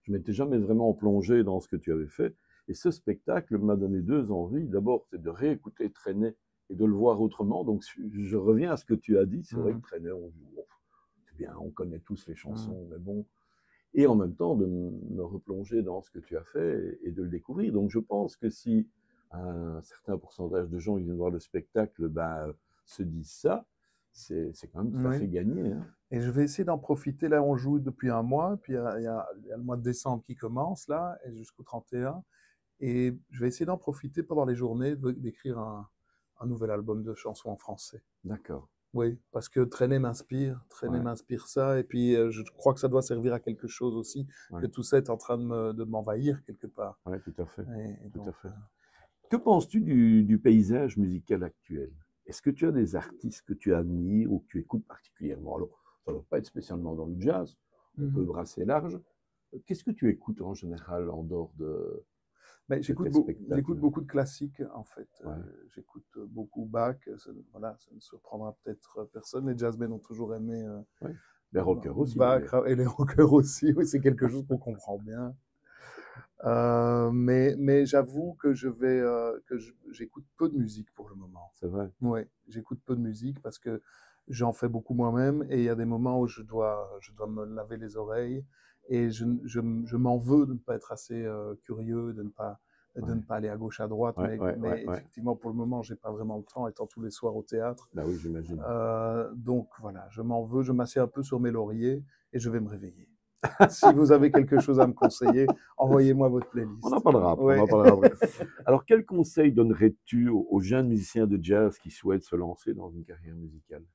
[SPEAKER 1] je m'étais jamais vraiment plongé dans ce que tu avais fait. Et ce spectacle m'a donné deux envies. D'abord, c'est de réécouter Trenet et de le voir autrement. Donc je reviens à ce que tu as dit. C'est vrai que Trenet, c'est bien, on connaît tous les chansons, mais bon. Et en même temps, de me replonger dans ce que tu as fait et de le découvrir. Donc je pense que si un certain pourcentage de gens qui viennent voir le spectacle se disent ça, c'est quand même tout à fait gagné. Hein.
[SPEAKER 2] Et je vais essayer d'en profiter. Là, on joue depuis un mois, puis il y a le mois de décembre qui commence, là, et jusqu'au 31. Et je vais essayer d'en profiter pendant les journées, d'écrire un nouvel album de chansons en français.
[SPEAKER 1] D'accord.
[SPEAKER 2] Oui, parce que Trenet m'inspire ça, et puis je crois que ça doit servir à quelque chose aussi, que tout ça est en train de m'envahir quelque part.
[SPEAKER 1] Oui, tout à fait.
[SPEAKER 2] Tout à fait.
[SPEAKER 1] Que penses-tu du paysage musical actuel? Est-ce que tu as des artistes que tu admires ou que tu écoutes particulièrement? Alors, ça ne doit pas être spécialement dans le jazz, on peut brasser large. Qu'est-ce que tu écoutes en général en dehors de...
[SPEAKER 2] J'écoute beaucoup de classiques, en fait. J'écoute beaucoup Bach, voilà, ça ne surprendra peut-être personne. Les jazzmen ont toujours aimé
[SPEAKER 1] les rockers aussi.
[SPEAKER 2] Bach, et les rockers aussi, oui, c'est quelque chose qu'on comprend bien. Mais j'avoue que j'écoute peu de musique pour le moment.
[SPEAKER 1] C'est vrai.
[SPEAKER 2] Oui, j'écoute peu de musique parce que j'en fais beaucoup moi-même, et il y a des moments où je dois me laver les oreilles, et je m'en veux de ne pas être assez curieux, de ne pas aller à gauche, à droite, mais effectivement, pour le moment, j'ai pas vraiment le temps, étant tous les soirs au théâtre.
[SPEAKER 1] Bah oui, j'imagine.
[SPEAKER 2] Donc voilà, je m'en veux, je m'assieds un peu sur mes lauriers et je vais me réveiller. Si vous avez quelque chose à me conseiller, envoyez-moi votre playlist.
[SPEAKER 1] On en parlera après. On en parlera après. Alors, quel conseil donnerais-tu aux jeunes musiciens de jazz qui souhaitent se lancer dans une carrière musicale?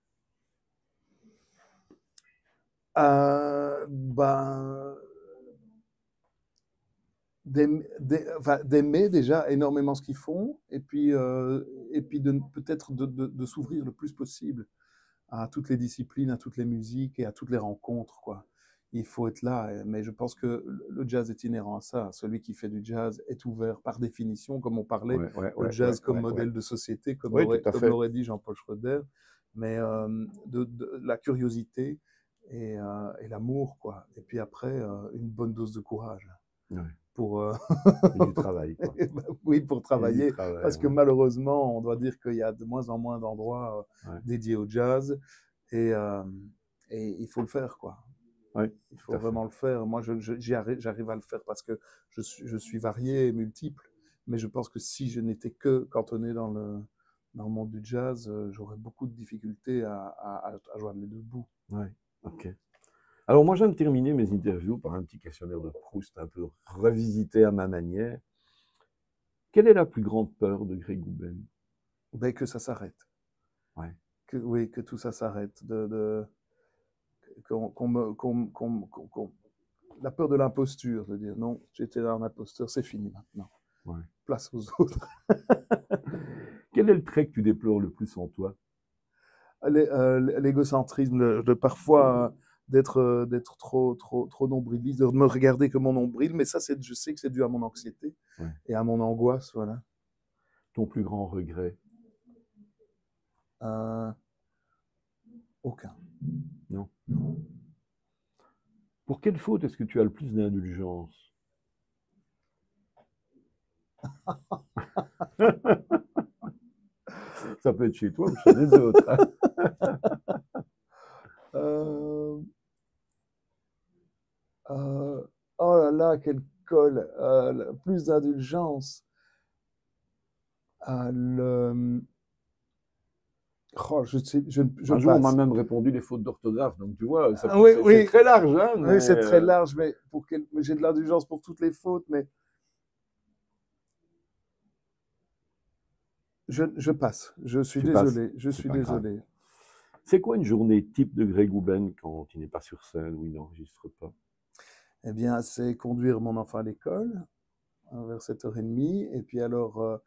[SPEAKER 2] D'aimer déjà énormément ce qu'ils font, et puis peut-être de s'ouvrir le plus possible à toutes les disciplines, à toutes les musiques et à toutes les rencontres, quoi. Il faut être là, mais je pense que le jazz est inhérent à ça. Celui qui fait du jazz est ouvert par définition, comme on parlait, le jazz comme modèle de société, comme l'aurait dit Jean-Paul Schroeder, mais de la curiosité et l'amour, quoi. Et puis après, une bonne dose de courage. Pour
[SPEAKER 1] et du travail, quoi.
[SPEAKER 2] Oui, pour travailler, parce que malheureusement, on doit dire qu'il y a de moins en moins d'endroits dédiés au jazz, et il faut le faire, quoi. Il faut vraiment le faire. Moi, j'arrive à le faire parce que je suis varié et multiple, mais je pense que si je n'étais que cantonné dans le monde du jazz, j'aurais beaucoup de difficultés à joindre les deux bouts.
[SPEAKER 1] Ouais, ok. Alors moi, j'aime terminer mes interviews par un petit questionnaire de Proust, un peu revisité à ma manière. Quelle est la plus grande peur de Greg Houben?
[SPEAKER 2] Que ça s'arrête.
[SPEAKER 1] Ouais.
[SPEAKER 2] Que tout ça s'arrête. La peur de l'imposture, de dire non, tu étais un imposteur, c'est fini maintenant. Place aux autres.
[SPEAKER 1] Quel est le trait que tu déplores le plus en toi?
[SPEAKER 2] L'égocentrisme, de parfois d'être trop nombriliste, de me regarder que mon nombril, mais ça, je sais que c'est dû à mon anxiété
[SPEAKER 1] Ouais.
[SPEAKER 2] et à mon angoisse, voilà.
[SPEAKER 1] Ton plus grand regret?
[SPEAKER 2] Aucun.
[SPEAKER 1] Non.
[SPEAKER 2] Non.
[SPEAKER 1] Pour quelle faute est-ce que tu as le plus d'indulgence? Ça peut être chez toi ou chez les autres.
[SPEAKER 2] Euh, oh là là, quelle colle! Plus d'indulgence. Oh, je
[SPEAKER 1] Un jour, on m'a
[SPEAKER 2] passe.
[SPEAKER 1] même répondu les fautes d'orthographe. Donc, tu vois,
[SPEAKER 2] Oui,
[SPEAKER 1] c'est
[SPEAKER 2] oui.
[SPEAKER 1] très large. Hein,
[SPEAKER 2] Oui, c'est très large, mais j'ai de l'indulgence pour toutes les fautes, mais je passe. Je suis
[SPEAKER 1] tu passes.
[SPEAKER 2] désolé. Je
[SPEAKER 1] C'est
[SPEAKER 2] suis
[SPEAKER 1] pas grave.
[SPEAKER 2] désolé.
[SPEAKER 1] C'est quoi une journée type de Greg Houben quand il n'est pas sur scène ou il n'enregistre pas?
[SPEAKER 2] Eh bien, c'est conduire mon enfant à l'école vers 7h30, et puis alors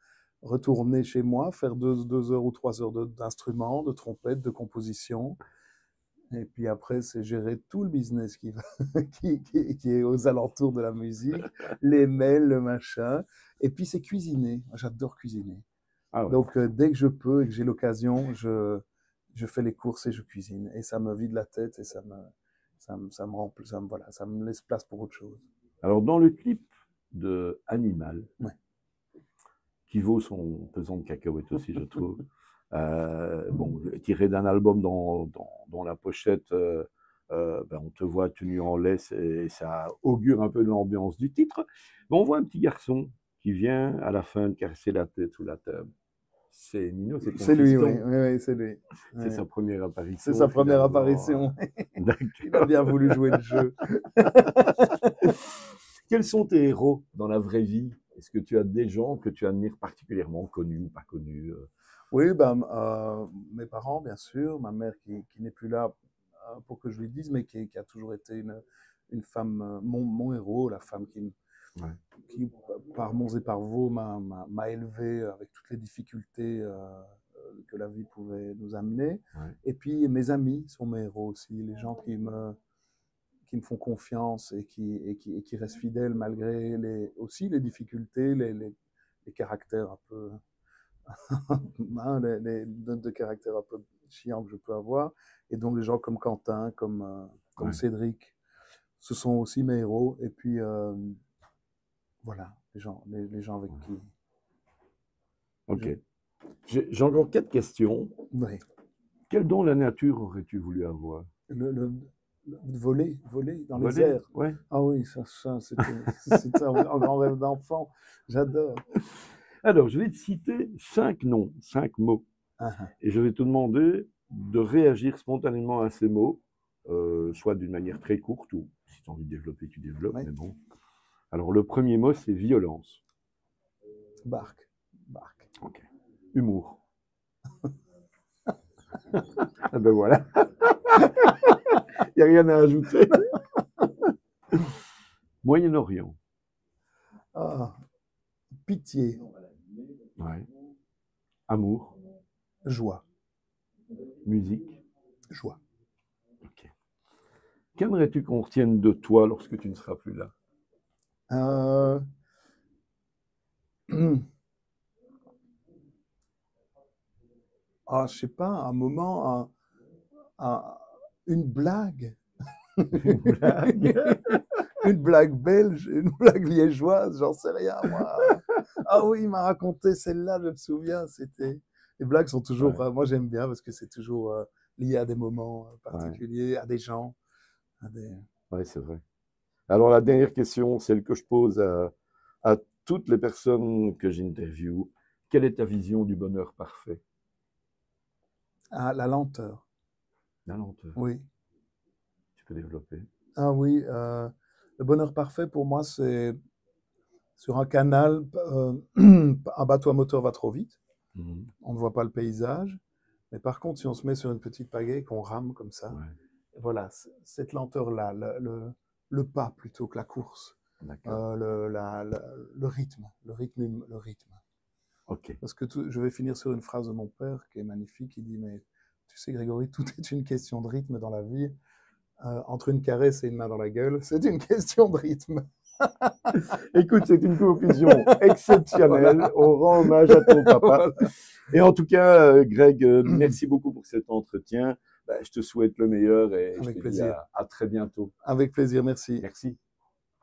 [SPEAKER 2] retourner chez moi, faire 2 heures ou 3 heures d'instruments, de trompette, de composition. Et puis après, c'est gérer tout le business qui est aux alentours de la musique, les mails, le machin. Et puis c'est cuisiner. Moi, j'adore cuisiner.
[SPEAKER 1] Ah ouais.
[SPEAKER 2] Donc dès que je peux et que j'ai l'occasion, je fais les courses et je cuisine. Et ça me vide la tête et ça me rend plus, voilà, ça me laisse place pour autre chose.
[SPEAKER 1] Alors, dans le clip de Animal,
[SPEAKER 2] Ouais.
[SPEAKER 1] qui vaut son pesant de cacahuètes aussi, je trouve, bon, tiré d'un album dont la pochette, ben, on te voit tenu en laisse et ça augure un peu de l'ambiance du titre. Mais on voit un petit garçon qui vient à la fin de caresser la tête sous la table. C'est Nino, c'est ton
[SPEAKER 2] C'est lui,
[SPEAKER 1] fiston.
[SPEAKER 2] oui, oui, c'est lui.
[SPEAKER 1] C'est
[SPEAKER 2] Ouais.
[SPEAKER 1] sa première apparition.
[SPEAKER 2] C'est sa première
[SPEAKER 1] finalement.
[SPEAKER 2] apparition.
[SPEAKER 1] D'accord.
[SPEAKER 2] Il a bien voulu jouer le jeu.
[SPEAKER 1] Quels sont tes héros dans la vraie vie? Est-ce que tu as des gens que tu admires particulièrement, connus ou pas connus?
[SPEAKER 2] Oui, ben, mes parents, bien sûr, ma mère qui n'est plus là pour que je lui dise, mais qui a toujours été une femme, mon héros, la femme
[SPEAKER 1] Ouais.
[SPEAKER 2] qui, par Mons et par Vaux, m'a élevé avec toutes les difficultés que la vie pouvait nous amener.
[SPEAKER 1] Ouais.
[SPEAKER 2] Et puis mes amis sont mes héros aussi, les gens qui me font confiance et qui restent fidèles malgré aussi les difficultés, les caractères un peu hein, les notes de caractère un peu chiants que je peux avoir. Et donc, les gens comme Quentin, comme
[SPEAKER 1] Ouais.
[SPEAKER 2] Cédric, ce sont aussi mes héros. Et puis, voilà, les gens avec qui.
[SPEAKER 1] Ok. J'ai encore 4 questions.
[SPEAKER 2] Oui.
[SPEAKER 1] Quel don la nature aurais-tu voulu avoir?
[SPEAKER 2] Voler dans les
[SPEAKER 1] Voler?
[SPEAKER 2] airs.
[SPEAKER 1] Ouais.
[SPEAKER 2] Ah oui, ça c'était un grand rêve d'enfant. J'adore.
[SPEAKER 1] Alors, je vais te citer 5 noms, 5 mots. Et je vais te demander de réagir spontanément à ces mots, soit d'une manière très courte ou si tu as envie de développer, tu développes,
[SPEAKER 2] Oui.
[SPEAKER 1] mais bon. Alors, le premier mot, c'est violence.
[SPEAKER 2] Barque.
[SPEAKER 1] Ok. Humour. Ah ben voilà. Il n'y a rien à ajouter. Moyen-Orient.
[SPEAKER 2] Ah, pitié.
[SPEAKER 1] Ouais. Amour.
[SPEAKER 2] Joie.
[SPEAKER 1] Musique.
[SPEAKER 2] Joie.
[SPEAKER 1] Ok. Qu'aimerais-tu qu'on retienne de toi lorsque tu ne seras plus là?
[SPEAKER 2] Je sais pas, un moment, une blague.
[SPEAKER 1] Une blague.
[SPEAKER 2] Une blague belge, une blague liégeoise, j'en sais rien, moi. Ah oui, il m'a raconté celle-là, je me souviens. Les blagues sont toujours.
[SPEAKER 1] Ouais.
[SPEAKER 2] Moi, j'aime bien parce que c'est toujours lié à des moments particuliers,
[SPEAKER 1] Ouais.
[SPEAKER 2] à des gens.
[SPEAKER 1] Ouais, c'est vrai. Alors, la dernière question, celle que je pose à toutes les personnes que j'interviewe. Quelle est ta vision du bonheur parfait?
[SPEAKER 2] Ah, la lenteur.
[SPEAKER 1] La lenteur.
[SPEAKER 2] Oui.
[SPEAKER 1] Tu peux développer.
[SPEAKER 2] Ah oui, le bonheur parfait pour moi, c'est sur un canal, un bateau à moteur va trop vite, on ne voit pas le paysage, mais par contre, si on se met sur une petite pagaie et qu'on rame comme ça,
[SPEAKER 1] Ouais.
[SPEAKER 2] voilà, cette lenteur-là, le pas plutôt que la course, le rythme.
[SPEAKER 1] Ok.
[SPEAKER 2] Parce que je vais finir sur une phrase de mon père qui est magnifique, qui dit, mais tu sais Grégory, tout est une question de rythme dans la vie. entre une caresse et une main dans la gueule, c'est une question de rythme.
[SPEAKER 1] Écoute, c'est une conclusion exceptionnelle.
[SPEAKER 2] Voilà.
[SPEAKER 1] On rend hommage à ton papa.
[SPEAKER 2] Voilà.
[SPEAKER 1] Et en tout cas, Greg, merci beaucoup pour cet entretien. Ben, je te souhaite le meilleur et je
[SPEAKER 2] Avec
[SPEAKER 1] te dis
[SPEAKER 2] plaisir.
[SPEAKER 1] à très bientôt.
[SPEAKER 2] Avec plaisir, merci.
[SPEAKER 1] Merci.